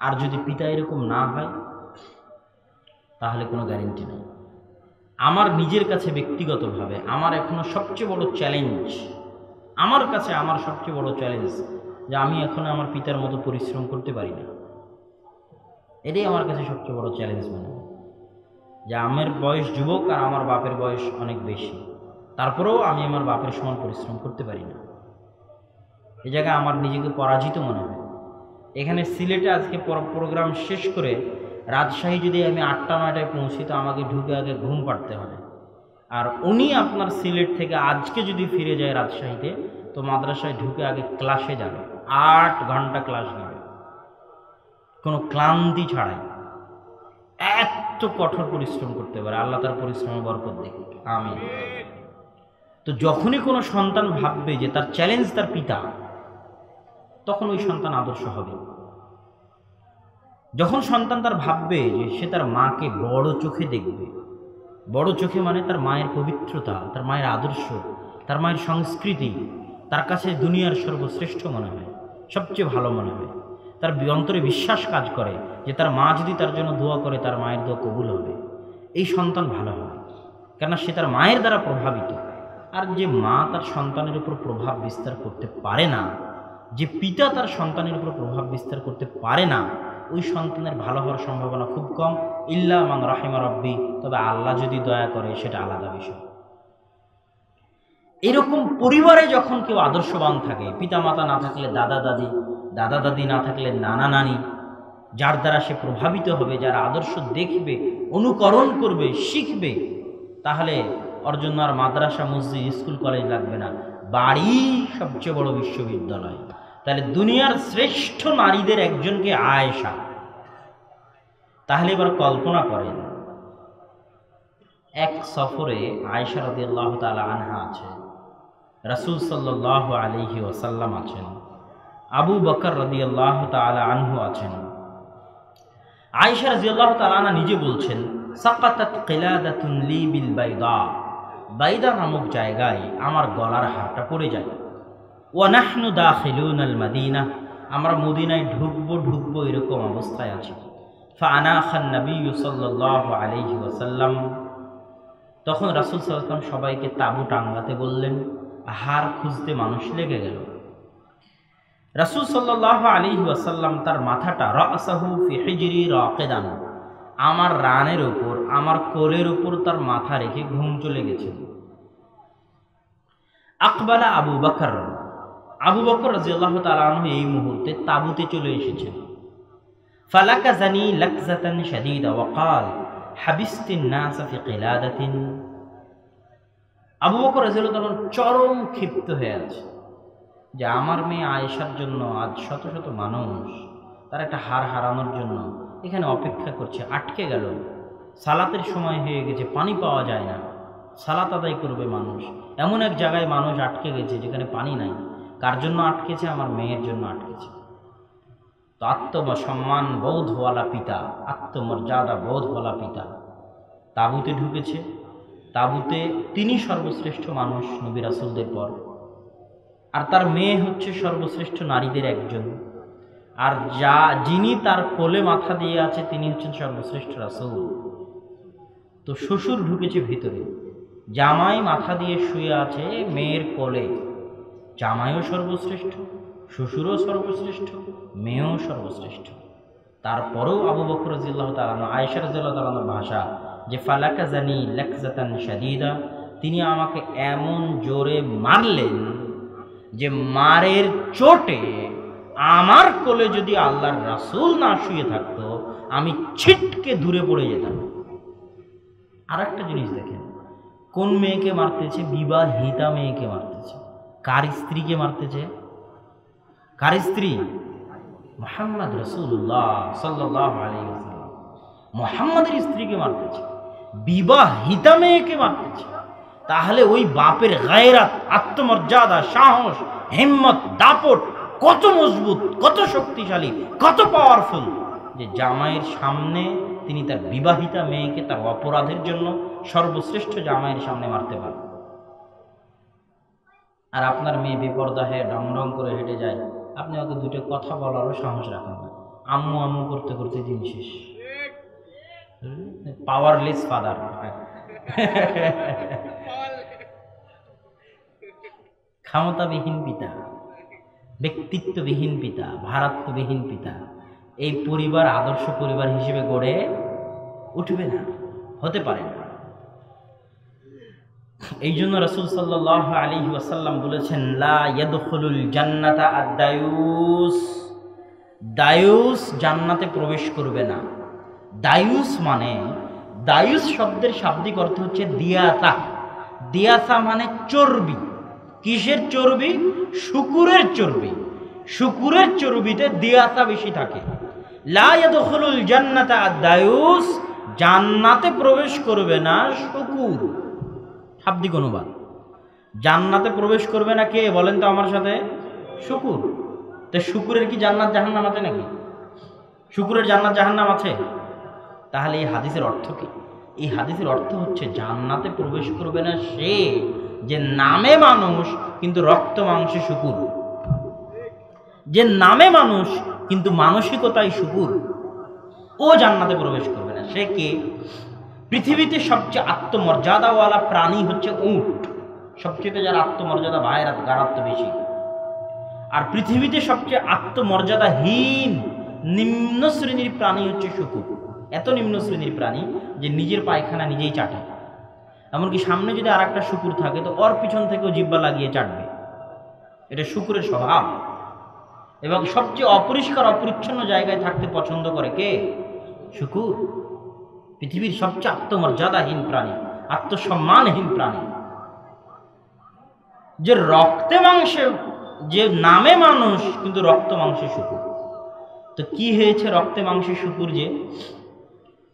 আর যদি পিতা এরকম না হয় তাহলে কোনো গ্যারেন্টি নেই। আমার নিজের কাছে ব্যক্তিগতভাবে আমার এখনো সবচেয়ে বড় চ্যালেঞ্জ, আমার কাছে আমার সবচেয়ে বড় চ্যালেঞ্জ যে আমি এখনো আমার পিতার মতো পরিশ্রম করতে পারি না। এটাই আমার কাছে সবচেয়ে বড় চ্যালেঞ্জ মনে হয়, যে আমার বয়স যুবক আর আমার বাপের বয়স অনেক বেশি, তারপরেও আমি আমার বাপের সমান পরিশ্রম করতে পারি না। এই জায়গায় আমার নিজেকে পরাজিত মনে হয়। এখানে সিলেটে আজকে প্রোগ্রাম শেষ করে রাজশাহী যদি আমি 8টা-9টায় পৌঁছি তো আমাকে ঢুকে আগে ঘুম পাড়তে হবে। আর উনি আপনার সিলেট থেকে আজকে যদি ফিরে যায় রাজশাহীতে তো মাদ্রাসায় ঢুকে আগে ক্লাসে যাবে, 8 ঘন্টা ক্লাস নেবে কোনো ক্লান্তি ছাড়াই। এত কঠোর পরিশ্রম করতে পারে, আল্লাহ তার পরিশ্রমের বরকত দেখে। আমিন। তো যখনই কোনো সন্তান ভাববে যে তার চ্যালেঞ্জ তার পিতা, তখন ওই সন্তান আদর্শ হবে। যখন সন্তান তার ভাববে যে সে তার মাকে বড় চোখে দেখবে, বড় চোখে মানে তার মায়ের পবিত্রতা, তার মায়ের আদর্শ, তার মায়ের সংস্কৃতি তার কাছে দুনিয়ার সর্বশ্রেষ্ঠ মনে হয়, সবচেয়ে ভালো মনে হয়। তার অন্তরে বিশ্বাস কাজ করে যে তার মা যদি তার জন্য দোয়া করে তার মায়ের দোয়া কবুল হবে, এই সন্তান ভালো হবে, কেননা সে তার মায়ের দ্বারা প্রভাবিত। আর যে মা তার সন্তানের উপর প্রভাব বিস্তার করতে পারে না, যে পিতা তার সন্তানের উপর প্রভাব বিস্তার করতে পারে না, ওই সন্তানের ভালো হওয়ার সম্ভাবনা খুব কম। ইল্লা মান রাহিমা রব্বি, তবে আল্লাহ যদি দয়া করে সেটা আলাদা বিষয়। এরকম পরিবারে যখন কেউ আদর্শবান থাকে, পিতা মাতা না থাকলে দাদা দাদি, দাদা দাদি না থাকলে নানা নানি, যার দ্বারা সে প্রভাবিত হবে, যারা আদর্শ দেখবে, অনুকরণ করবে, শিখবে, তাহলে ওর জন্য আর মাদ্রাসা, মসজিদ, স্কুল, কলেজ লাগবে না, বাড়ি সবচেয়ে বড় বিশ্ববিদ্যালয়। তাহলে দুনিয়ার শ্রেষ্ঠ নারীদের একজনকে আয়েশা। তাহলে এবার কল্পনা করেন, এক সফরে আয়েশা রাদিয়াল্লাহু তাআলা আনহা আছেন, রাসূল সাল্লাল্লাহু আলাইহি ওয়াসাল্লাম আছেন, আবু বকর রাদিয়াল্লাহু তাআলা আনহু আছেন। আয়েশা রাদিয়াল্লাহু তাআলা আনহা নিজে বলছেন, সাকাতাত কিলাদাতুন লি বিল বাইদা, বাইদা নামক জায়গায় আমার গলার হারটা পড়ে যায়। ওয়া নাহনু দাখিলুন আল মাদিনা, আমরা মদিনায় ঢুকবো এরকম অবস্থায় আছি। ফাআনাখান নবী সাল্লাল্লাহু আলাইহি ওয়াসাল্লাম, তখন রাসূল সাল্লাল্লাহু আলাইহি ওয়াসাল্লাম সবাইকে তাঁবু টাঙ্গাতে বললেন। হার খুঁজতে মানুষ লেগে গেল। রাসূল সাল্লাল্লাহু আলাইহি ওয়াসাল্লাম তার মাথাটা রাসাহু ফি হিজরি রাকিদান, আমার রানের উপর, আমার কোলের উপর তার মাথা রেখে ঘুম চলে গেছে। আকবালা আবু বকর, আবু বকর রাদিয়াল্লাহু তাআলা আনহু এই মুহূর্তে তাঁবুতে চলে এসেছেন। ফালাকাযানি লাকযাতান শাদীদা ওয়া ক্বাল হাবিসতিন নাস ফি কিলাদাতিন। আবু বকর রাদিয়াল্লাহু তাআলা চরম ক্ষিপ্ত হয়ে আছে যে আমার মেয়ে আয়েশার জন্য আজ শত শত মানুষ তার একটা হার হারানোর জন্য এখানে অপেক্ষা করছে, আটকে গেল। সালাতের সময় হয়ে গেছে, পানি পাওয়া যায় না, সালাত আদায় করবে মানুষ, এমন এক জায়গায় মানুষ আটকে গেছে যেখানে পানি নাই। কার জন্য আটকেছে? আমার মেয়ের জন্য আটকেছে। তো আত্মসম্মান বোধওয়ালা পিতা, আত্মমর্যাদা বোধওয়ালা পিতা তাঁবুতে ঢুকেছে। তাঁবুতে তিনি সর্বশ্রেষ্ঠ মানুষ নবী রাসূলদের পর, আর তার মেয়ে হচ্ছে সর্বশ্রেষ্ঠ নারীদের একজন, আর যিনি তার কোলে মাথা দিয়ে আছে তিনি হচ্ছেন সর্বশ্রেষ্ঠ রাসূল। তো শ্বশুর ঢুকেছে ভিতরে, জামাই মাথা দিয়ে শুয়ে আছে মেয়ের কোলে। জামাইও সর্বশ্রেষ্ঠ, শ্বশুরও সর্বশ্রেষ্ঠ, মেয়েও সর্বশ্রেষ্ঠ। তারপরেও আবু বকর রাদিয়াল্লাহু তাআলা আনহু, আয়েশা রাদিয়াল্লাহু তাআলা আনহার ভাষা যে ফালাকাযানি লাকযাতান শাদীদা, তিনি আমাকে এমন জোরে মারলেন যে মারের চোটে আমার কোলে যদি আল্লাহর রাসূল না শুয়ে থাকতো আমি ছিটকে দূরে পড়ে যেতাম। আর একটা জিনিস দেখেন, কোন মেয়েকে মারতেছে? বিবাহিতা মেয়েকে মারতেছে। কার স্ত্রীকে মারতেছে? কার স্ত্রী? মুহাম্মদ রাসূলুল্লাহ সাল্লাল্লাহু আলাইহি ওয়াসাল্লাম মুহাম্মাদের স্ত্রীকে মারতেছে, বিবাহিতা মেয়েকে মারতেছে। তাহলে ওই বাপের গায়রাত, আত্মমর্যাদা, সাহস, হিম্মত, দাপট কত মজবুত, কত শক্তিশালী, কত পাওয়ারফুল যে জামাইয়ের সামনে তিনি তার বিবাহিতা মেয়েকে তার অপরাধের জন্য সর্বশ্রেষ্ঠ জামাইয়ের সামনে মারতে পারেন। আর আপনার মেয়ে বেপরদা হয়ে ডং ডং করে হেঁটে যায়, আপনি ওকে দুটো কথা বলারও সাহস রাখেন না, আম্মু আম্মু করতে করতে দিন শেষ। পাওয়ারলেস ফাদার, ক্ষমতাবিহীন পিতা, ব্যক্তিত্ববিহীন পিতা, ভারাত্মবিহীন পিতা। এই পরিবার আদর্শ পরিবার হিসেবে গড়ে উঠবে না, হতে পারে না। এই জন্য রাসূল সাল্লাল্লাহু আলাইহি ওয়াসাল্লাম বলেছেন, লা ইয়াদখুলুল জান্নাতা আদ-দায়ুস, দায়ুস জান্নাতে প্রবেশ করবে না। দায়ুস মানে, দায়ুস শব্দের শাব্দিক অর্থ হচ্ছে দিয়াসা। দিয়াসা মানে চর্বি। কিসের চর্বি? শুকুরের চর্বি। শুকুরের চর্বিতে দিয়াসা বেশি থাকে। লা ইয়াদখুলুল জান্নাতা আদ-দায়ুস, জান্নাতে প্রবেশ করবে না শুকুর। শাব্দিক অনুবাদ, জান্নাতে প্রবেশ করবে না কে বলেন তো আমার সাথে? শুকুর। তো শুকুরের কি জান্নাত জাহান্নাম আছে নাকি? শুকুরের জান্নাত জাহান্নাম আছে? তাহলে এই হাদিসের অর্থ কি? এই হাদিসের অর্থ হচ্ছে জান্নাতে প্রবেশ করবে না সে যে নামে মানুষ কিন্তু রক্ত মাংসে শুকুর, যে নামে মানুষ কিন্তু মানসিকতায় শুকুর, ও জান্নাতে প্রবেশ করবে না। সে কে? পৃথিবীতে সবচেয়ে আত্মমর্যাদাওয়ালা প্রাণী হচ্ছে উট। সবচেয়ে যার আত্মমর্যাদা ভাইরাত গারাত্ম বেশি। আর পৃথিবীতে সবচেয়ে আত্মমর্যাদাহীন নিম্ন শ্রেণীর প্রাণী হচ্ছে শুকুর। এত নিম্ন শ্রেণীর প্রাণী যে নিজের পায়খানা নিজেই চাটে। এমনকি সামনে যদি আর একটা শুকুর থাকে তো ওর পিছন থেকেও জিহ্বা লাগিয়ে চাটবে। এটা শুকুরের স্বভাব। এবং সবচেয়ে অপরিষ্কার অপরিচ্ছন্ন জায়গায় থাকতে পছন্দ করে কে? শুকুর। পৃথিবীর সবচেয়ে আত্মমর্যাদাহীন প্রাণী, আত্মসম্মানহীন প্রাণী, যে রক্তে মাংসে, যে নামে মানুষ কিন্তু রক্ত মাংসে শুকুর। তো কি হয়েছে রক্তে মাংসে শুকুর? যে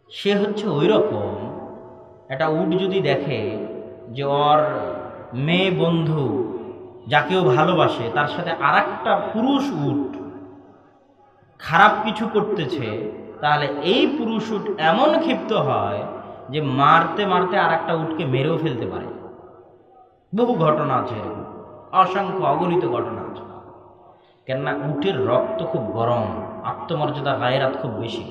সে হচ্ছে ওই রকম, একটা উট যদি দেখে যে ওর মেয়ে বন্ধু যাকেও ভালোবাসে তার সাথে আর একটা পুরুষ উট খারাপ কিছু করতেছে, তাহলে এই পুরুষ উট এমন ক্ষিপ্ত হয় যে মারতে মারতে আর একটা উটকে মেরেও ফেলতে পারে। বহু ঘটনা আছে, অসংখ্য অগণিত ঘটনা আছে। কেননা উটের রক্ত খুব গরম, আত্মমর্যাদা গায়রাত খুব বেশি।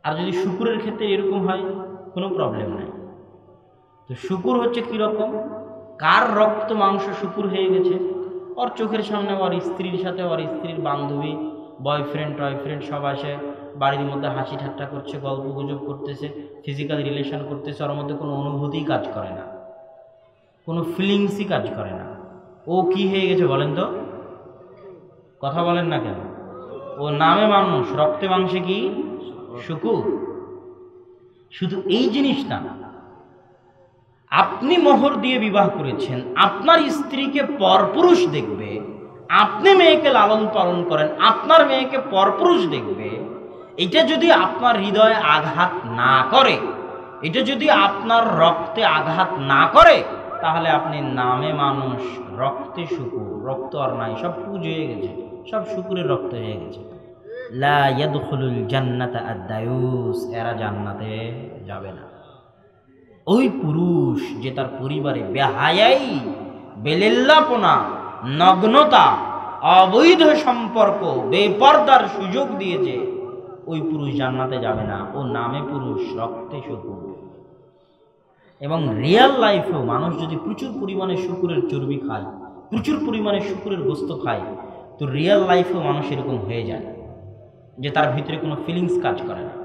আর যদি শুকুরের ক্ষেত্রে এরকম হয় কোনো প্রবলেম নাই। তো শুকুর হচ্ছে কীরকম? কার রক্ত মাংস শুকুর হয়ে গেছে? ওর চোখের সামনে ওর স্ত্রীর সাথে ওর স্ত্রীর বান্ধবী, বয়ফ্রেন্ড টয়ফ্রেন্ড সব আসে, বাড়ির মধ্যে হাসি ঠাট্টা করছে, গল্প গুজব করতেছে, ফিজিক্যাল রিলেশন করতেছে, ওর মধ্যে কোনো অনুভূতিই কাজ করে না, কোনো ফিলিংসই কাজ করে না। ও কি হয়ে গেছে বলেন তো? কথা বলেন না কেন? ও নামে মানুষ, রক্তে মাংসে কি শুকুর। শুধু এই জিনিস না, আপনি মোহর দিয়ে বিবাহ করেছেন, আপনার স্ত্রীকে পরপুরুষ দেখবে, আপনি মেয়েকে লালন পালন করেন, আপনার মেয়েকে পরপুরুষ দেখবে, এটা যদি আপনার হৃদয়ে আঘাত না করে, এটা যদি আপনার রক্তে আঘাত না করে, তাহলে আপনি নামে মানুষ, রক্তে শুকুর। রক্ত আর নাই, সব পুজ হয়ে গেছে, সব শুকুরের রক্ত হয়ে গেছে। লা ইয়াদখুলুল জান্নাতা আদ-দায়ুস, এরা জান্নাতে যাবে না। ওই পুরুষ যে তার পরিবারে বেহায়াই, বেলেল্লাপনা, নগ্নতা, অবৈধ সম্পর্ক, বেপরদার সুযোগ দিয়েছে, ওই পুরুষ জান্নাতে যাবে না। ও নামে পুরুষ, রক্তে শুকুর। এবং রিয়েল লাইফেও মানুষ যদি প্রচুর পরিমাণে শুকুরের চর্বি খায়, প্রচুর পরিমাণে শুকুরের গোস্ত খায়, তো রিয়েল লাইফেও মানুষ এরকম হয়ে যায় যে তার ভিতরে কোনো ফিলিংস কাজ করে না,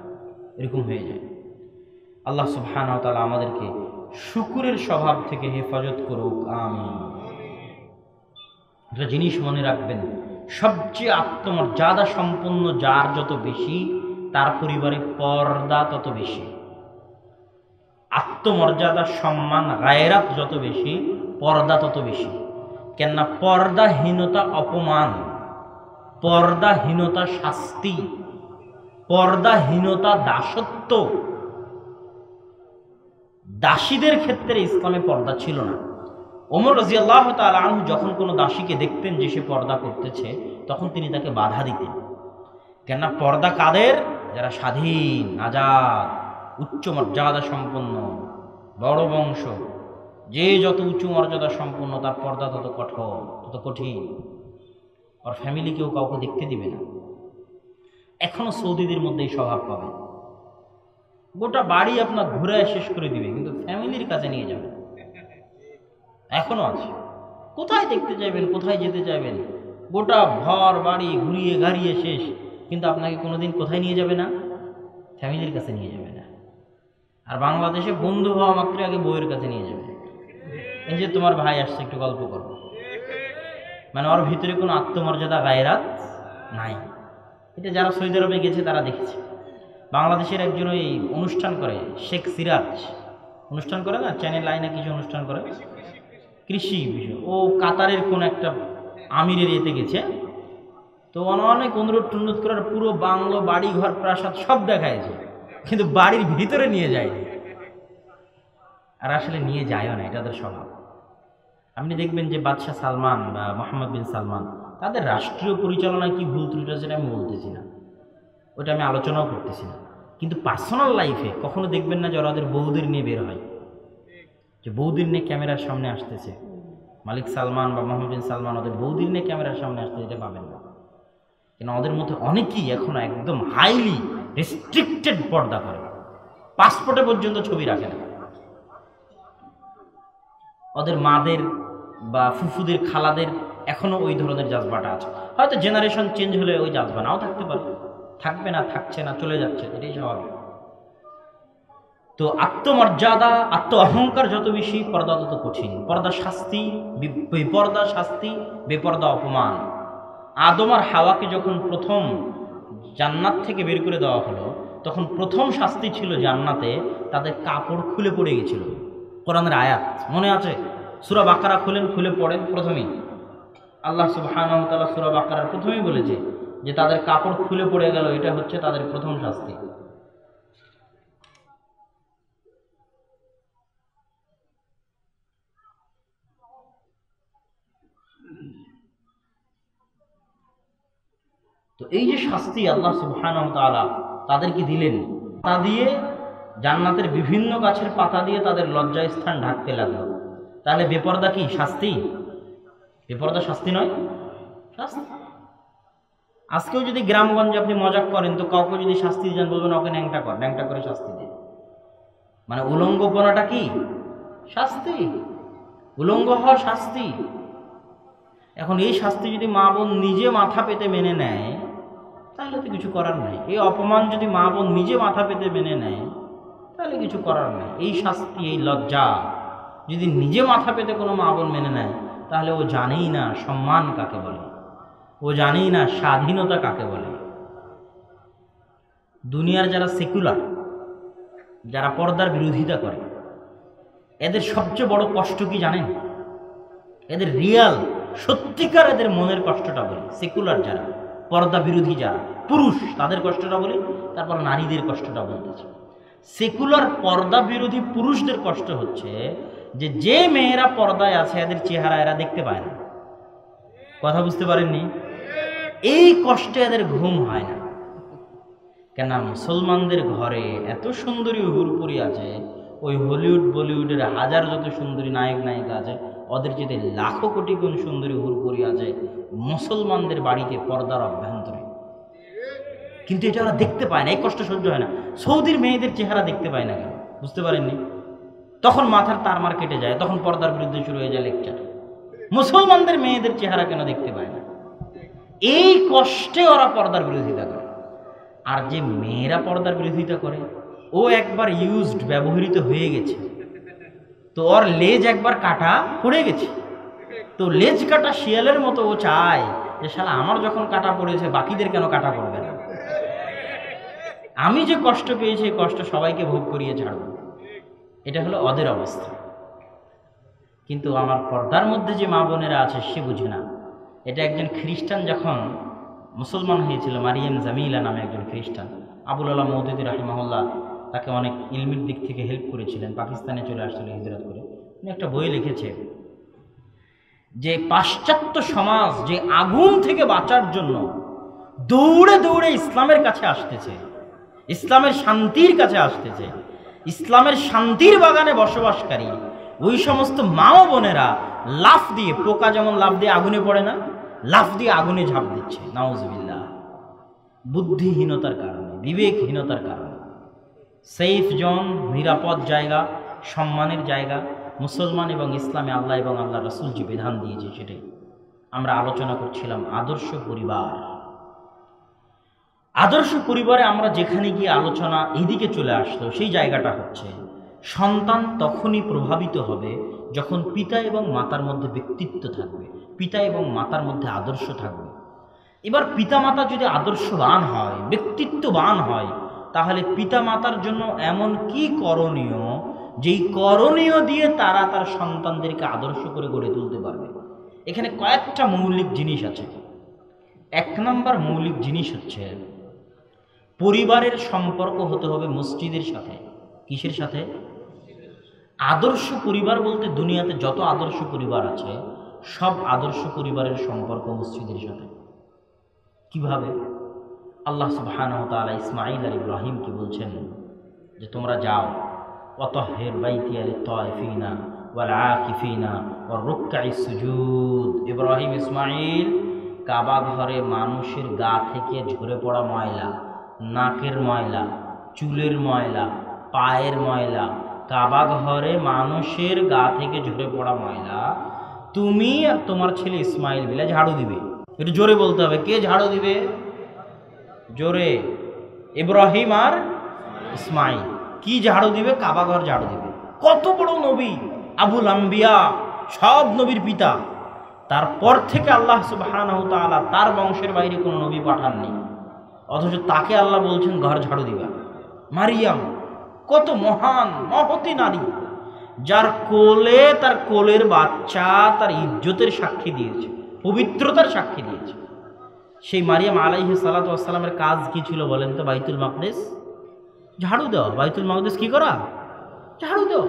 এরকম হয়ে যায়। আল্লাহ সুবহানাহু ওয়া তাআলা আমাদেরকে শুকুরের স্বভাব থেকে হেফাজত করুক, আমিন। একটা জিনিস মনে রাখবেন, সবচেয়ে আত্মমর্যাদা সম্পন্ন যার যত বেশি, তার পরিবারে পর্দা তত বেশি। আত্মমর্যাদা, সম্মান, গায়রাত যত বেশি, পর্দা তত বেশি। কেননা পর্দাহীনতা অপমান, পর্দাহীনতা শাস্তি, পর্দাহীনতা দাসত্ব। দাসীদের ক্ষেত্রে ইসলামে পর্দা ছিল না। ওমর রাদিয়াল্লাহু তাআলা আনহু যখন কোনো দাসীকে দেখতেন যে সে পর্দা করতেছে, তখন তিনি তাকে বাধা দিতেন। কেননা পর্দা কাদের? যারা স্বাধীন, আজাদ, উচ্চ মর্যাদা সম্পন্ন, বড় বংশ, যে যত উঁচু মর্যাদা সম্পন্ন তার পর্দা তত কঠোর, তত কঠিন। আর ফ্যামিলি কেউ কাউকে দেখতে দিবে না। এখনো সৌদিদের মধ্যে এই স্বভাব পাবে, গোটা বাড়ি আপনার ঘুরে শেষ করে দিবে, কিন্তু ফ্যামিলির কাছে নিয়ে যাবে। এখনো আছে। কোথায় দেখতে যাবেন, কোথায় যেতে চাইবেন, গোটা ঘর বাড়ি ঘুরিয়ে ঘাড়িয়ে শেষ, কিন্তু আপনাকে কোনোদিন কোথায় নিয়ে যাবে না? ফ্যামিলির কাছে নিয়ে যাবে না। আর বাংলাদেশে বন্ধু হওয়া মাত্র আগে বউয়ের কাছে নিয়ে যাবে। এই যে তোমার ভাই আসছে, একটু গল্প করো, মানে ওর ভিতরে কোনো আত্মমর্যাদা গায়রাত নাই। এটা যারা সৌদি আরবে গেছে তারা দেখেছে। বাংলাদেশের একজন ওই অনুষ্ঠান করে, শেখ সিরাজ অনুষ্ঠান করে না, চ্যানেল লাইনে কিছু অনুষ্ঠান করে কৃষি বিষয়, ও কাতারের কোন একটা আমিরের এতে গেছে, তো অনেক অনুরোধ করার পুরো বাংলো, বাড়ি ঘর প্রাসাদ সব দেখায়ছে, কিন্তু বাড়ির ভিতরে নিয়ে যায়নি। আর আসলে নিয়ে যায়ও না, এটা তাদের স্বভাব। আপনি দেখবেন যে বাদশাহ সালমান বা মোহাম্মদ বিন সালমান, তাদের রাষ্ট্রীয় পরিচালনায় কি ভুল ত্রুটি আছে আমি বলতেছি না, ওটা আমি আলোচনাও করতেছি না, কিন্তু পার্সোনাল লাইফে কখনো দেখবেন না যে ওরা ওদের বউদের নিয়ে বের হয়, যে বউদের নিয়ে ক্যামেরার সামনে আসতেছে। মালিক সালমান বা মোহাম্মদ বিন সালমান ওদের বউদের নিয়ে ক্যামেরার সামনে আসতে, এটা পাবেন না। কেন ওদের মধ্যে অনেকেই এখনো একদম হাইলি রেস্ট্রিক্টেড পর্দা করে, পাসপোর্টে পর্যন্ত ছবি রাখে না। ওদের মাদের বা ফুফুদের, খালাদের এখনো ওই ধরনের জাজবাটা আছে। হয়তো জেনারেশন চেঞ্জ হলে ওই জাজবা নাও থাকতে পারে, থাকবে না, থাকছে না, চলে যাচ্ছে, এটাই স্বাভাবিক। তো আত্মমর্যাদা, আত্ম অহংকার যত বেশি, পর্দা তত কঠিন। পর্দা শাস্তি, বেপর্দা শাস্তি, বেপর্দা অপমান। আদম আর হাওয়াকে যখন প্রথম জান্নাত থেকে বের করে দেওয়া হলো, তখন প্রথম শাস্তি ছিল জান্নাতে তাদের কাপড় খুলে পড়ে গেছিল। কোরআনের আয়াত মনে আছে, সূরা বাকারা খুলেন, খুলে পড়েন। প্রথমেই আল্লাহ সুবহানাহু ওয়া তাআলা সূরা বাকারার প্রথমেই বলেছে যে তাদের কাপড় খুলে পড়ে গেল, এটা হচ্ছে তাদের প্রথম শাস্তি। তো এই যে শাস্তি আল্লাহ সুবহানাহু ওয়া তাআলা তাদেরকে দিলেন, তা দিয়ে জান্নাতের বিভিন্ন গাছের পাতা দিয়ে তাদের লজ্জায় স্থান ঢাকতে লাগলো। তাহলে বেপরদা কি শাস্তি? বেপরদা শাস্তি নয়, শাস্তি। আজকেও যদি গ্রামগঞ্জে আপনি মজাক করেন, তো কাউকে যদি শাস্তি দেন বলবেন ওকে ন্যাংটা কর, ন্যাংটা করে শাস্তি দেয়। মানে উলঙ্গপনাটা কি শাস্তি, উলঙ্গ হওয়া শাস্তি। এখন এই শাস্তি যদি মা বোন নিজে মাথা পেতে মেনে নেয়, তাহলে তো কিছু করার নাই। এই অপমান যদি মা বোন নিজে মাথা পেতে মেনে নেয়, তাহলে কিছু করার নাই। এই শাস্তি, এই লজ্জা যদি নিজে মাথা পেতে কোনো মা বোন মেনে নেয়, তাহলে ও জানেই না সম্মান কাকে বলে, ও জানেই না স্বাধীনতা কাকে বলে। দুনিয়ার যারা সেকুলার, যারা পর্দার বিরোধিতা করে, এদের সবচেয়ে বড় কষ্ট কি জানেন? এদের রিয়াল, সত্যিকার এদের মনের কষ্টটা বলি। সেকুলার যারা, পর্দা বিরোধী যারা পুরুষ, তাদের কষ্টটা বলি, তারপর নারীদের কষ্টটা বলতেছে। সেকুলার পর্দা বিরোধী পুরুষদের কষ্ট হচ্ছে যে মেয়েরা পর্দায় আছে এদের চেহারা এরা দেখতে পায় না। কথা বুঝতে পারেননি? এই কষ্টে এদের ঘুম হয় না। কেন? মুসলমানদের ঘরে এত সুন্দরী হুরপুরি আছে, ওই হলিউড বলিউডের হাজার যত সুন্দরী নায়ক নায়িকা আছে, ওদের যেতে লাখো কোটি গুণ সুন্দরী হুরপুরি আছে মুসলমানদের বাড়িতে পর্দার অভ্যন্তরে। কিন্তু এটা ওরা দেখতে পায় না, এই কষ্ট সহ্য হয় না। সৌদির মেয়েদের চেহারা দেখতে পায় না কেন? বুঝতে পারেননি? তখন মাথার তারমার কেটে যায়, তখন পর্দার বিরুদ্ধে শুরু হয়ে যায় লেকচার। মুসলমানদের মেয়েদের চেহারা কেন দেখতে পায় না? এই কষ্টে ওরা পর্দার বিরোধিতা করে। আর যে মেয়েরা পর্দার বিরোধিতা করে, ও একবার ইউজড, ব্যবহৃত হয়ে গেছে, তো ওর লেজ একবার কাটা পড়ে গেছে। তো লেজ কাটা শিয়ালের মতো ও চায় যে শালা আমার যখন কাটা পড়েছে বাকিদের কেন কাটা পড়বে না, আমি যে কষ্ট পেয়েছি কষ্ট সবাইকে ভোগ করিয়ে ছাড়ব। এটা হলো ওদের অবস্থা। কিন্তু আমার পর্দার মধ্যে যে মা বোনেরা আছে সে বুঝে না। এটা একজন খ্রিস্টান যখন মুসলমান হয়েছিল, মারিয়াম জামিলা নামে একজন খ্রিস্টান, আবুল আলা মওদুদি রাহিমাহুল্লাহ তাকে অনেক ইলমির দিক থেকে হেল্প করেছিলেন, পাকিস্তানে চলে আসছিল হিজরত করে। উনি একটা বই লিখেছে যে পাশ্চাত্য সমাজ যে আগুন থেকে বাঁচার জন্য দৌড়ে দৌড়ে ইসলামের কাছে আসতেছে, ইসলামের শান্তির কাছে আসতেছে, ইসলামের শান্তির বাগানে বসবাসকারী ওই সমস্ত মা ও বোনেরা লাফ দিয়ে, পোকা যেমন লাফ দিয়ে আগুনে পড়ে না, লাফ দিয়ে আগুনে ঝাঁপ দিচ্ছে। নাউজুবিল্লাহ। বুদ্ধিহীনতার কারণে, বিবেকহীনতার কারণে। সেফ জোন, নিরাপদ জায়গা, সম্মানের জায়গা মুসলমান এবং ইসলামে আল্লাহ এবং আল্লাহ রাসূল যে বিধান দিয়েছে সেটাই আমরা আলোচনা করছিলাম। আদর্শ পরিবার, আদর্শ পরিবারে আমরা যেখানে গিয়ে আলোচনা এদিকে চলে আসলো, সেই জায়গাটা হচ্ছে সন্তান তখনই প্রভাবিত হবে যখন পিতা এবং মাতার মধ্যে ব্যক্তিত্ব থাকবে, পিতা এবং মাতার মধ্যে আদর্শ থাকবে। এবার পিতামাতা যদি আদর্শবান হয়, ব্যক্তিত্ববান হয়, তাহলে পিতামাতার জন্য এমন কি করণীয়, যেই করণীয় দিয়ে তারা তার সন্তানদেরকে আদর্শ করে গড়ে তুলতে পারবে। এখানে কয়েকটা মৌলিক জিনিস আছে। এক নম্বর মৌলিক জিনিস হচ্ছে পরিবারের সম্পর্ক হতে হবে মসজিদের সাথে। কিসের সাথে? আদর্শ পরিবার বলতে দুনিয়াতে যত আদর্শ পরিবার আছে সব আদর্শ পরিবারের সম্পর্ক মসজিদের সাথে। কিভাবে? আল্লাহ সুবহানাহু ওয়া তাআলা ইসমাঈল আর ইব্রাহিমকে বলছেন যে তোমরা যাও, ওয়াতাহহির বাইতিয়া লিত-তায়িফিনা ওয়াল আকিফিনা ওয়ার রুকআইস সুজুদ। ইব্রাহিম ইসমাঈল কাবা ঘরে মানুষের গা থেকে ঝরে পড়া ময়লা, নাকের ময়লা, চুলের ময়লা, পায়ের ময়লা, কাবা ঘরে মানুষের গা থেকে ঝরে পড়া ময়লা তুমি আর তোমার ছেলে ইসমাঈল মিলে ঝাড়ু দিবে। একটু জোরে বলতে হবে, কে ঝাড়ু দিবে? জোরে। ইব্রাহিম আর ইসমাঈল কি ঝাড়ু দিবে? কাবা ঘর ঝাড়ু দিবে। কত বড় নবী, আবুল আম্বিয়া, সব নবীর পিতা। তারপর থেকে আল্লাহ সুবহানাহু ওয়া তাআলা তার বংশের বাইরে কোনো নবী পাঠাননি, অথচ তাকে আল্লাহ বলছেন ঘর ঝাড়ু দিবা। মারিয়াম কত মহান মহতী নারী, যার কোলে তার কোলের বাচ্চা তার ইজ্জতের সাক্ষী দিয়েছে, পবিত্রতার সাক্ষী দিয়েছে। সেই মারিয়াম আলাইহিস সালাতু ওয়াস সালামের কাজ কি ছিল বলেন তো? বাইতুল মাকদিস ঝাড়ু দেওয়া। বাইতুল মাকদিস কি করা? ঝাড়ু দেওয়া।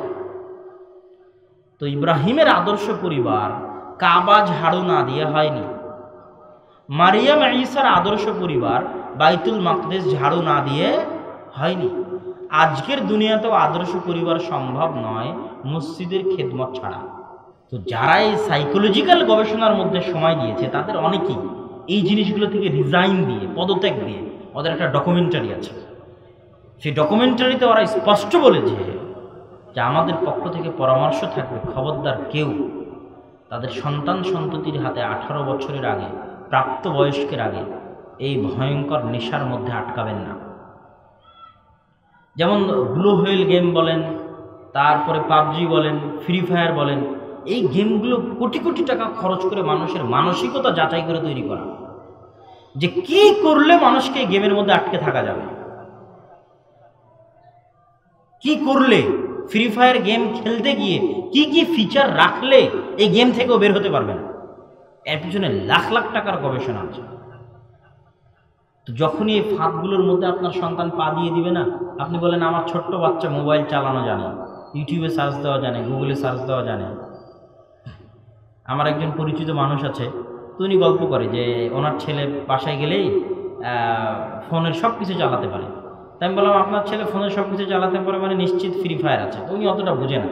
তো ইব্রাহিমের আদর্শ পরিবার কাবা ঝাড়ু না দিয়ে হয়নি। মারিয়াম ঈসার আদর্শ পরিবার বাইতুল মাকদিস ঝাড়ু না দিয়ে হয়নি। আজকের দুনিয়াতেও আদর্শ পরিবার সম্ভব নয় মসজিদের খেদমত ছাড়া। তো যারা এই সাইকোলজিক্যাল গবেষণার মধ্যে সময় দিয়েছে তাদের অনেকেই এই জিনিসগুলো থেকে রিজাইন দিয়ে, পদত্যাগ দিয়ে, ওদের একটা ডকুমেন্টারি আছে। সেই ডকুমেন্টারিতে ওরা স্পষ্ট বলেছে যে আমাদের পক্ষ থেকে পরামর্শ থাকবে, খবরদার কেউ তাদের সন্তান সন্ততির হাতে 18 বছরের আগে, প্রাপ্তবয়স্কের আগে এই ভয়ঙ্কর নেশার মধ্যে আটকাবেন না। যেমন ব্লু হোয়েল গেম বলেন, তারপরে পাবজি বলেন, ফ্রি ফায়ার বলেন, এই গেমগুলো কোটি কোটি টাকা খরচ করে মানুষের মানসিকতা যাচাই করে তৈরি করা, যে কি করলে মানুষকে এই গেমের মধ্যে আটকে থাকা যাবে, কি করলে ফ্রি ফায়ার গেম খেলতে গিয়ে কি কি ফিচার রাখলে এই গেম থেকেও বের হতে পারবে না। এর পিছনে লাখ লাখ টাকার গবেষণা আছে। তো যখনই এই ফাঁদগুলোর মধ্যে আপনার সন্তান পা দিয়ে দিবে না, আপনি বলেন আমার ছোট্ট বাচ্চা মোবাইল চালানো জানে, ইউটিউবে সার্চ দেওয়া জানে, গুগলে সার্চ দেওয়া জানে। আমার একজন পরিচিত মানুষ আছে, তো উনি গল্প করে যে ওনার ছেলে বাসায় গেলেই ফোনের সব কিছু চালাতে পারে। তাই আমি বললাম আপনার ছেলে ফোনের সব কিছু চালাতে পারে মানে নিশ্চিত ফ্রি ফায়ার আছে। উনি অতটা বুঝে না।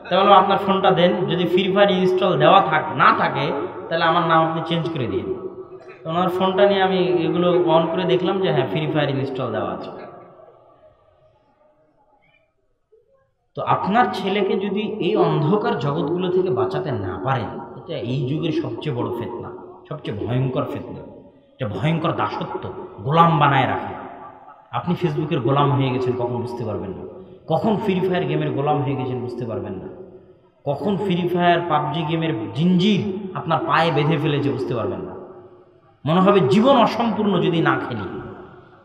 তাই বললাম আপনার ফোনটা দেন, যদি ফ্রি ফায়ার ইনস্টল দেওয়া না থাকে তাহলে আমার নাম আপনি চেঞ্জ করে দিন। ওনার ফোনটা নিয়ে আমি এগুলো অন করে দেখলাম যে হ্যাঁ ফ্রি ফায়ার ইনস্টল দেওয়া আছে। তো আপনার ছেলেকে যদি এই অন্ধকার জগৎগুলো থেকে বাঁচাতে না পারেন, এটা এই যুগের সবচেয়ে বড় ফিতনা, সবচেয়ে ভয়ঙ্কর ফিতনা, এটা ভয়ঙ্কর দাসত্ব, গোলাম বানায় রাখে। আপনি ফেসবুকের গোলাম হয়ে গেছেন কখন বুঝতে পারবেন না, কখন ফ্রি ফায়ার গেমের গোলাম হয়ে গেছেন বুঝতে পারবেন না, কখন ফ্রি ফায়ার পাবজি গেমের জিঞ্জির আপনার পায়ে বেঁধে ফেলেছে বুঝতে পারবেন না। মনে হবে জীবন অসম্পূর্ণ যদি না খেলি,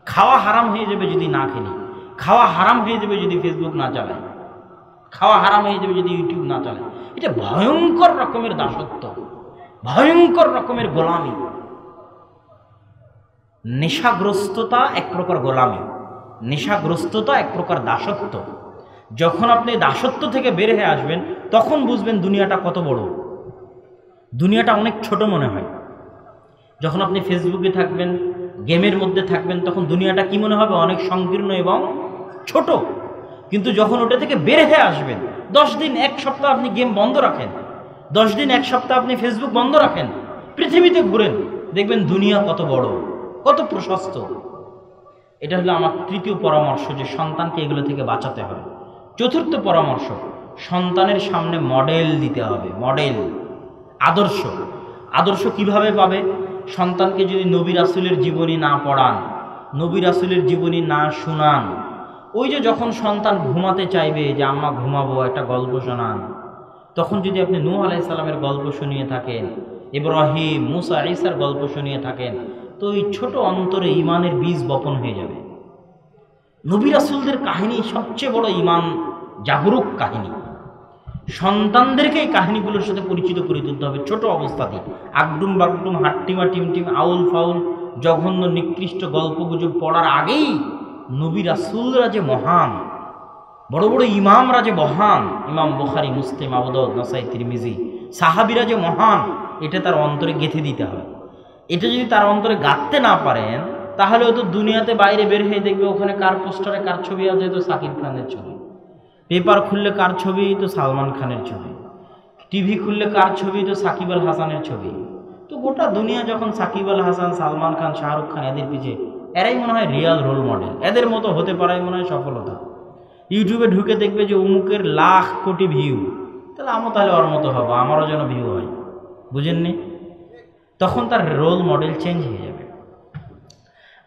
খাওয়া হারাম হয়ে যাবে যদি না খেলি, খাওয়া হারাম হয়ে যাবে যদি ফেসবুক না চালায়, খাওয়া হারাম হয়ে যাবে যদি ইউটিউব না চালায়। এটা ভয়ঙ্কর রকমের দাসত্ব, ভয়ঙ্কর রকমের গোলামি। নেশাগ্রস্ততা এক প্রকার গোলামি, নেশাগ্রস্ততা এক প্রকার দাসত্ব। যখন আপনি দাসত্ব থেকে বের হয়ে আসবেন তখন বুঝবেন দুনিয়াটা কত বড়, দুনিয়াটা অনেক ছোট মনে হয়। যখন আপনি ফেসবুকে থাকবেন, গেমের মধ্যে থাকবেন, তখন দুনিয়াটা কি মনে হবে? অনেক সংকীর্ণ এবং ছোট। কিন্তু যখন ওটা থেকে বের হয়ে আসবেন, 10 দিন 1 সপ্তাহ আপনি গেম বন্ধ রাখেন, 10 দিন 1 সপ্তাহ আপনি ফেসবুক বন্ধ রাখেন, পৃথিবীতে ঘুরেন, দেখবেন দুনিয়া কত বড়, কত প্রশস্ত। এটা হলো আমার তৃতীয় পরামর্শ, যে সন্তানকে এগুলো থেকে বাঁচাতে হবে। চতুর্থ পরামর্শ, সন্তানের সামনে মডেল দিতে হবে। মডেল, আদর্শ। আদর্শ কিভাবে পাবে? সন্তানকে যদি নবী রাসূলের জীবনী না পড়ান, নবী রাসূলের জীবনী না শোনান, ওই যে যখন সন্তান ঘুমাতে চাইবে যে আম্মা ঘুমাবো, একটা গল্প শোনান, তখন যদি আপনি নূহ আলাইহিস সালামের গল্প শুনিয়ে থাকেন, ইব্রাহিম, মুসা, ঈসার গল্প শুনিয়ে থাকেন, তো এই ছোট অন্তরে ঈমানের বীজ বপন হয়ে যাবে। নবী রাসূলদের কাহিনী সবচেয়ে বড় ঈমান জাগরুক কাহিনী। সন্তানদেরকে এই কাহিনীগুলোর সাথে পরিচিত করে তুলতে হবে ছোট অবস্থাতেই। আগডুম বাগডুম, হাট্টিমা টিমটিম, আউল ফাউল, জঘন্য নিকৃষ্ট গল্পগুজব পড়ার আগেই নবী রাসূলরা যে মহান, বড় বড় ইমামরা যে মহান, ইমাম বুখারী, মুসলিম, আবু দাউদ, নাসাই, তিরমিজি, সাহাবীরা যে মহান, এটা তার অন্তরে গেঁথে দিতে হবে। এটা যদি তার অন্তরে গাঁথতে না পারেন, তাহলে ও তো দুনিয়াতে বাইরে বের হয়ে দেখবে ওখানে কার পোস্টারে কার ছবি আছে, তো সাকিব খানের ছবি। পেপার খুললে কার ছবি? তো সালমান খানের ছবি। টিভি খুললে কার ছবি? তো সাকিব আল হাসানের ছবি। তো গোটা দুনিয়া যখন সাকিব আল হাসান, সালমান খান, শাহরুখ খান, এদের পিছিয়ে, এরাই মনে হয় রিয়াল রোল মডেল, এদের মতো হতে পারাই মনে হয় সফলতা। ইউটিউবে ঢুকে দেখবে যে অমুকের লাখ কোটি ভিউ, তাহলে আমও তাহলে ওর মতো হবো, আমারও যেন ভিউ হয়। বুঝেননি? তখন তার রোল মডেল চেঞ্জ হয়ে যাবে।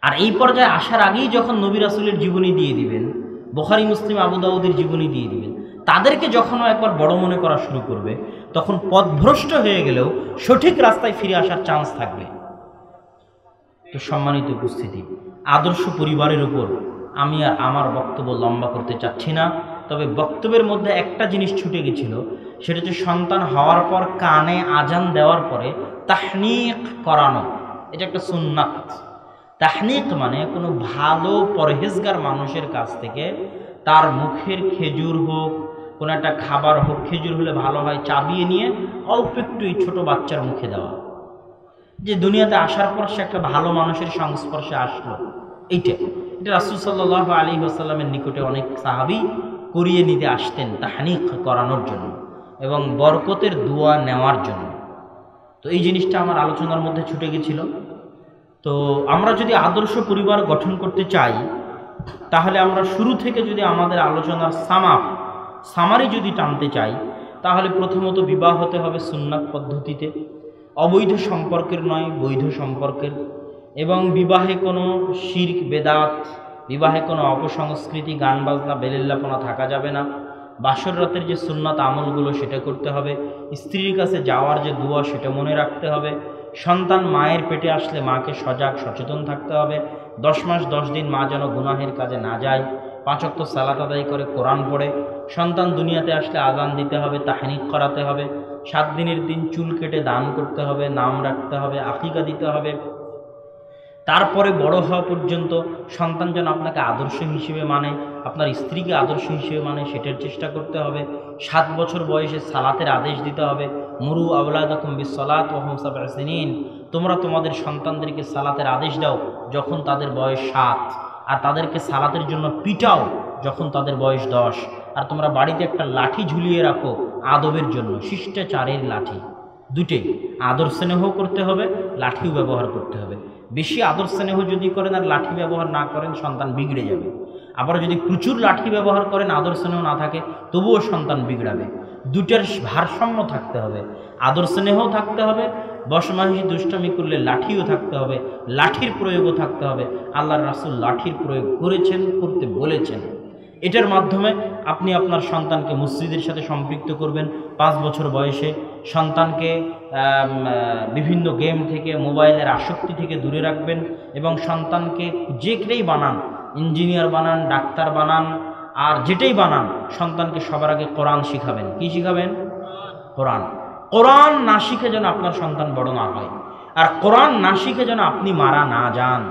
আর এই পর্যায়ে আসার আগেই যখন নবী রাসূলের জীবনী দিয়ে দিবেন, বুখারী, মুসলিম, আবু দাউদের জীবনী দিয়ে দিবেন, তাদেরকে যখন একবার বড় মনে করা শুরু করবে, তখন পথভ্রষ্ট হয়ে গেলেও সঠিক রাস্তায় ফিরে আসার চান্স থাকবে। তো সম্মানিত উপস্থিতি, আদর্শ পরিবারের উপর আমি আর আমার বক্তব্য লম্বা করতে চাচ্ছি না। তবে বক্তব্যের মধ্যে একটা জিনিস ছুটে গেছিল, সেটা হচ্ছে সন্তান হওয়ার পর কানে আজান দেওয়ার পরে তাহনিক করানো। এটা একটা সুন্নাত। তাহনিক মানে কোনো ভালো পরহেজগার মানুষের কাছ থেকে তার মুখের খেজুর হোক, কোনো একটা খাবার হোক, খেজুর হলে ভালো হয়, চাবিয়ে নিয়ে অল্প একটু এই ছোটো বাচ্চার মুখে দেওয়া, যে দুনিয়াতে আসার পর সে একটা ভালো মানুষের সংস্পর্শে আসলো। এটা রাসূল সাল্লাল্লাহু আলাইহি ওয়াসাল্লামের নিকটে অনেক সাহাবী করিয়ে নিতে আসতেন তাহনিক করানোর জন্য এবং বরকতের দোয়া নেওয়ার জন্য। তো এই জিনিসটা আমার আলোচনার মধ্যে ছুটে গেছিল। তো আমরা যদি আদর্শ পরিবার গঠন করতে চাই, তাহলে আমরা শুরু থেকে যদি আমাদের আলোচনার সামারি যদি টানতে চাই, তাহলে প্রথমত বিবাহ হতে হবে সুন্নাত পদ্ধতিতে, অবৈধ সম্পর্কের নয়, বৈধ সম্পর্কের। এবং বিবাহে কোনো শিরক, বেদাত, বিবাহে কোনো অপসংস্কৃতি, গান বাজনা, বেলিল্লাপনা থাকা যাবে না। বাসর রাতের যে সুন্নাত আমলগুলো সেটা করতে হবে। স্ত্রীর কাছে যাওয়ার যে দোয়া সেটা মনে রাখতে হবে। সন্তান মায়ের পেটে আসলে মাকে সজাগ সচেতন থাকতে হবে। 10 মাস 10 দিন মা যেন গুনাহের কাজে না যায়। 5 ওয়াক্ত সালাত আদায় করে কোরআন পড়ে। সন্তান দুনিয়াতে আসলে আজান দিতে হবে, তাহনিক করাতে হবে। 7 দিনের দিন চুল কেটে দান করতে হবে, নাম রাখতে হবে, আকিকা দিতে হবে। তারপরে বড় হওয়া পর্যন্ত সন্তান যেন আপনাকে আদর্শ হিসেবে মানে, আপনার স্ত্রীকে আদর্শ হিসেবে মানে, সেটার চেষ্টা করতে হবে। 7 বছর বয়সে সালাতের আদেশ দিতে হবে। মুরু আওলাদাকুম বিসসালাত ওয়া হুম সাব'উ সিনিন, তোমরা তোমাদের সন্তানদেরকে সালাতের আদেশ দাও যখন তাদের বয়স 7, আর তাদেরকে সালাতের জন্য পিটাও যখন তাদের বয়স 10। আর তোমরা বাড়িতে একটা লাঠি ঝুলিয়ে রাখো আদবের জন্য, শিষ্টাচারের লাঠি। দুটেই আদর স্নেহ করতে হবে, লাঠিও ব্যবহার করতে হবে। বেশি আদর স্নেহ যদি করেন আর লাঠি ব্যবহার না করেন, সন্তান বিগড়ে যাবে। আবার যদি প্রচুর লাঠি ব্যবহার করেন, আদর স্নেহ না থাকে, তবুও সন্তান বিগড়াবে। দুটার ভারসাম্য থাকতে হবে। আদর স্নেহও থাকতে হবে, বশমাহি দুষ্টামি করলে লাঠিও থাকতে হবে, লাঠির প্রয়োগও থাকতে হবে। আল্লাহর রাসূল লাঠির প্রয়োগ করেছেন, করতে বলেছেন। এটার মাধ্যমে আপনি আপনার সন্তানকে মসজিদের সাথে সম্পৃক্ত করবেন। 5 বছর বয়সে সন্তানকে বিভিন্ন গেম থেকে, মোবাইলের আসক্তি থেকে দূরে রাখবেন এবং সন্তানকে যেটাই বানান, ইঞ্জিনিয়ার বানান, ডাক্তার বানান, আর যেটাই বানান, সন্তানকে সবার আগে কোরআন শিখাবেন। কি শিখাবেন? কোরআন। কোরআন না শিখে যেন আপনার সন্তান বড় না হয়, আর কোরআন না শিখে যেন আপনি মারা না যান।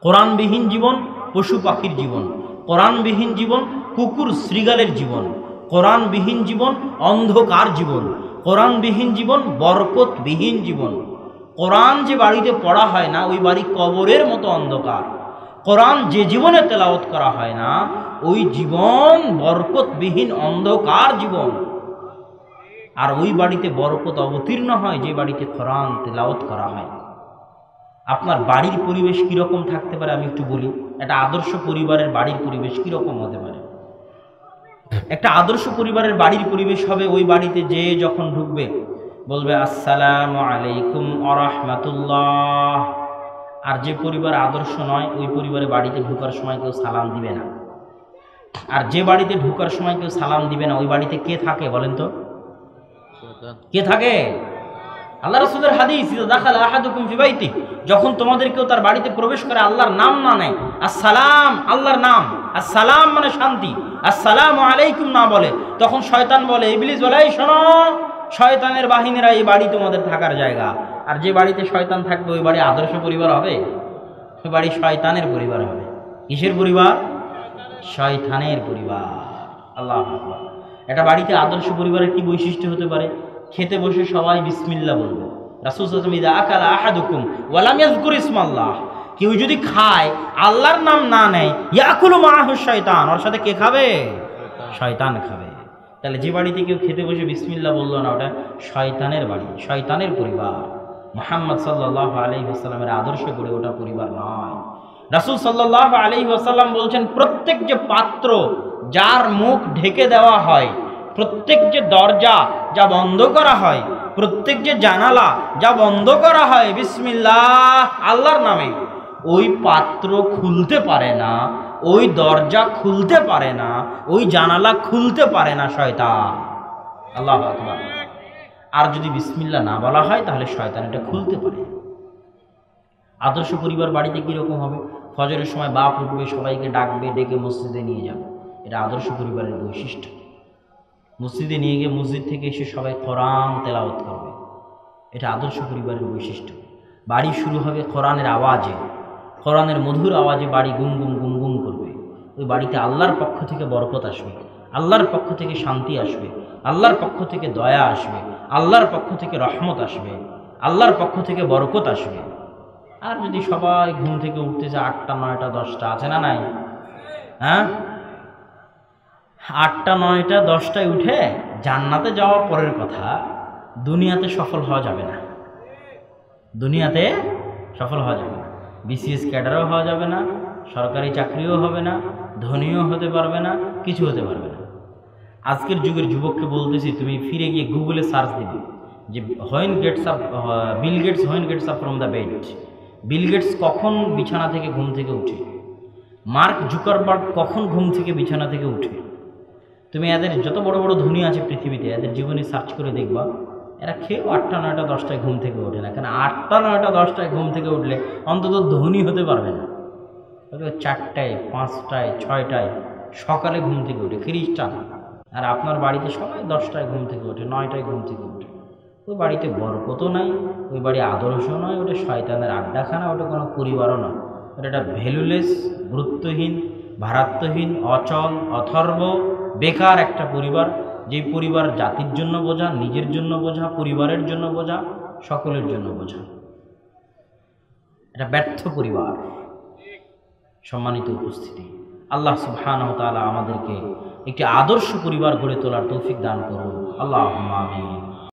কোরআনবিহীন জীবন পশু পাখির জীবন, কোরআনবিহীন জীবন কুকুর শৃগালের জীবন, কোরআনবিহীন জীবন অন্ধকার জীবন, কোরআনবিহীন জীবন বরকতবিহীন জীবন, কোরআন যে বাড়িতে পড়া হয় না ওই বাড়ি কবরের মতো অন্ধকার। কোরআন যে জীবনে তেলাওয়াত করা হয় না ওই জীবন বরকতবিহীন অন্ধকার জীবন। আর ওই বাড়িতে বরকত অবতীর্ণ হয় যে বাড়িতে কোরআন তেলাওয়াত করা হয়। আপনার বাড়ির পরিবেশ কীরকম থাকতে পারে আমি একটু বলি। একটা আদর্শ পরিবারের বাড়ির পরিবেশ কীরকম হতে পারে? একটা আদর্শ পরিবারের বাড়ির পরিবেশ হবে ওই বাড়িতে যে যখন ঢুকবে বলবে আসসালামু আলাইকুম ওয়া রাহমাতুল্লাহ। আর যে পরিবার আদর্শ নয় ওই পরিবারে বাড়িতে ঢোকার সময় কেউ সালাম দিবে না। আর যে বাড়িতে ঢোকার সময় কেউ সালাম দিবে না ওই বাড়িতে কে থাকে বলেন তো? কে থাকে? আল্লাহ রাসূলের হাদিস, ইযা দাখালা আহাদুকুম ফি বাইতি, যখন তোমাদের কেউ তার বাড়িতে প্রবেশ করে আল্লাহর নাম না নেয়, আসসালাম আল্লাহর নাম, আসসালাম মানে শান্তি, আসসালামু আলাইকুম না বলে, তখন শয়তান বলে, ইবলিস বলে, এই শোনো, শয়তানের বাহিনীরা এই বাড়ি তোমাদের থাকার জায়গা। আর যে বাড়িতে শয়তান থাকবে ওই বাড়ি আদর্শ পরিবার হবে? ওই বাড়ি শয়তানের পরিবার হবে। কিসের পরিবার? শয়তানের পরিবার। আল্লাহু আকবার। এটা বাড়িতে আদর্শ পরিবারের কি বৈশিষ্ট্য হতে পারে? খেতে বসে সবাই বিসমিল্লাহ বলবে। রাসূল সাল্লাল্লাহু আলাইহি ওয়াসাল্লাম, ইযা আকালা আহাদুকুম ওয়া লাম ইয়াযকুর ইসমাল্লাহ, কেউ যদি খায় আল্লাহর নাম না নেয়, ইয়াকুলু মাআহু শাইতান, ওর সাথে কে খাবে? শয়তান খাবে। তাহলে যে বাড়িতে কেউ খেতে বসে বিসমিল্লাহ বললো না ওটা শয়তানের বাড়ি, শয়তানের পরিবার। মুহাম্মদ সাল্লাল্লাহু আলাইহি ওয়াসাল্লামের আদর্শ গড়ে ওঠা পরিবার নয়। রাসূল সাল্লাল্লাহু আলাইহি ওয়াসাল্লাম বলছেন, প্রত্যেক যে পাত্র যার মুখ ঢেকে দেওয়া হয়, প্রত্যেক যে দরজা যা বন্ধ করা হয়, প্রত্যেক যে জানালা যা বন্ধ করা হয় বিসমিল্লাহ আল্লাহর নামে, ওই পাত্র খুলতে পারে না, ওই দরজা খুলতে পারে না, ওই জানালা খুলতে পারে না শয়তান। আল্লাহু আকবার। আর যদি বিসমিল্লাহ না বলা হয় তাহলে শয়তান এটা খুলতে পারে। আদর্শ পরিবার বাড়িতে কীরকম হবে? ফজরের সময় বাপ উঠবে, সবাইকে ডাকবে, ডেকে মসজিদে নিয়ে যাবে। এটা আদর্শ পরিবারের বৈশিষ্ট্য। মসজিদে নিয়ে গিয়ে মসজিদ থেকে এসে সবাই কোরআন তেলাওয়াত করবে। এটা আদর্শ পরিবারের বৈশিষ্ট্য। বাড়ি শুরু হবে কোরআনের আওয়াজে, কোরআনের মধুর আওয়াজে বাড়ি গুম গুম গুম গুম করবে। ওই বাড়িতে আল্লাহর পক্ষ থেকে বরকত আসবে, আল্লাহর পক্ষ থেকে শান্তি আসবে, আল্লাহর পক্ষ থেকে দয়া আসবে, আল্লাহর পক্ষ থেকে রহমত আসবে, আল্লাহর পক্ষ থেকে বরকত আসবে। আর যদি সবাই ঘুম থেকে উঠতে যায় 8টা 9টা 10টা, আছে না নাই? হ্যাঁ, 8টা 9টা 10টায় উঠে জান্নাতে যাওয়া পরের কথা, দুনিয়াতে সফল হওয়া যাবে না। দুনিয়াতে সফল হওয়া যাবে না, বিসিএস ক্যাডারও হওয়া যাবে না, সরকারি চাকরিও হবে না, ধনীও হতে পারবে না, কিছু হতে পারবে না। আজকের যুগের যুবককে বলতেছি, তুমি ফিরে গিয়ে গুগলে সার্চ দিবে যে Bill Gates up from the bed. Bill Gates কখন বিছানা থেকে ঘুম থেকে উঠে, মার্ক জুকারবার্গ কখন ঘুম থেকে বিছানা থেকে উঠে। তুমি এদের যত বড় বড় ধনী আছে পৃথিবীতে এদের জীবনী সার্চ করে দেখবা, এরা খেয়েও 8টা 9টা 10টায় ঘুম থেকে ওঠে না। কেন? 8টা 9টা 10টায় ঘুম থেকে উঠলে অন্তত ধনী হতে পারবে না। 4টায় 5টায় 6টায় সকালে ঘুম থেকে ওঠে খ্রিস্টান। আর আপনার বাড়িতে সবাই 10টায় ঘুম থেকে ওঠে, 9টায় ঘুম থেকে ওঠে। ওই বাড়িতে বরকতও নাই, ওই বাড়ি আদর্শ নয়, ওটা শয়তানের আড্ডাখানা, ওটা কোনো পরিবারও নয়। ওটা একটা ভ্যালুলেস, গুরুত্বহীন, ভারাত্মহীন, অচল, অথর্ব, বেকার একটা পরিবার। যে পরিবার জাতির জন্য বোঝা, নিজের জন্য বোঝা, পরিবারের জন্য বোঝা, সকলের জন্য বোঝা। এটা ব্যর্থ পরিবার। সম্মানিত উপস্থিতি, আল্লাহ সুবহানাহু ওয়া তাআলা আমাদেরকে একটি আদর্শ পরিবার গড়ে তোলার তৌফিক দান করুন। আল্লাহুম্মা আমিন।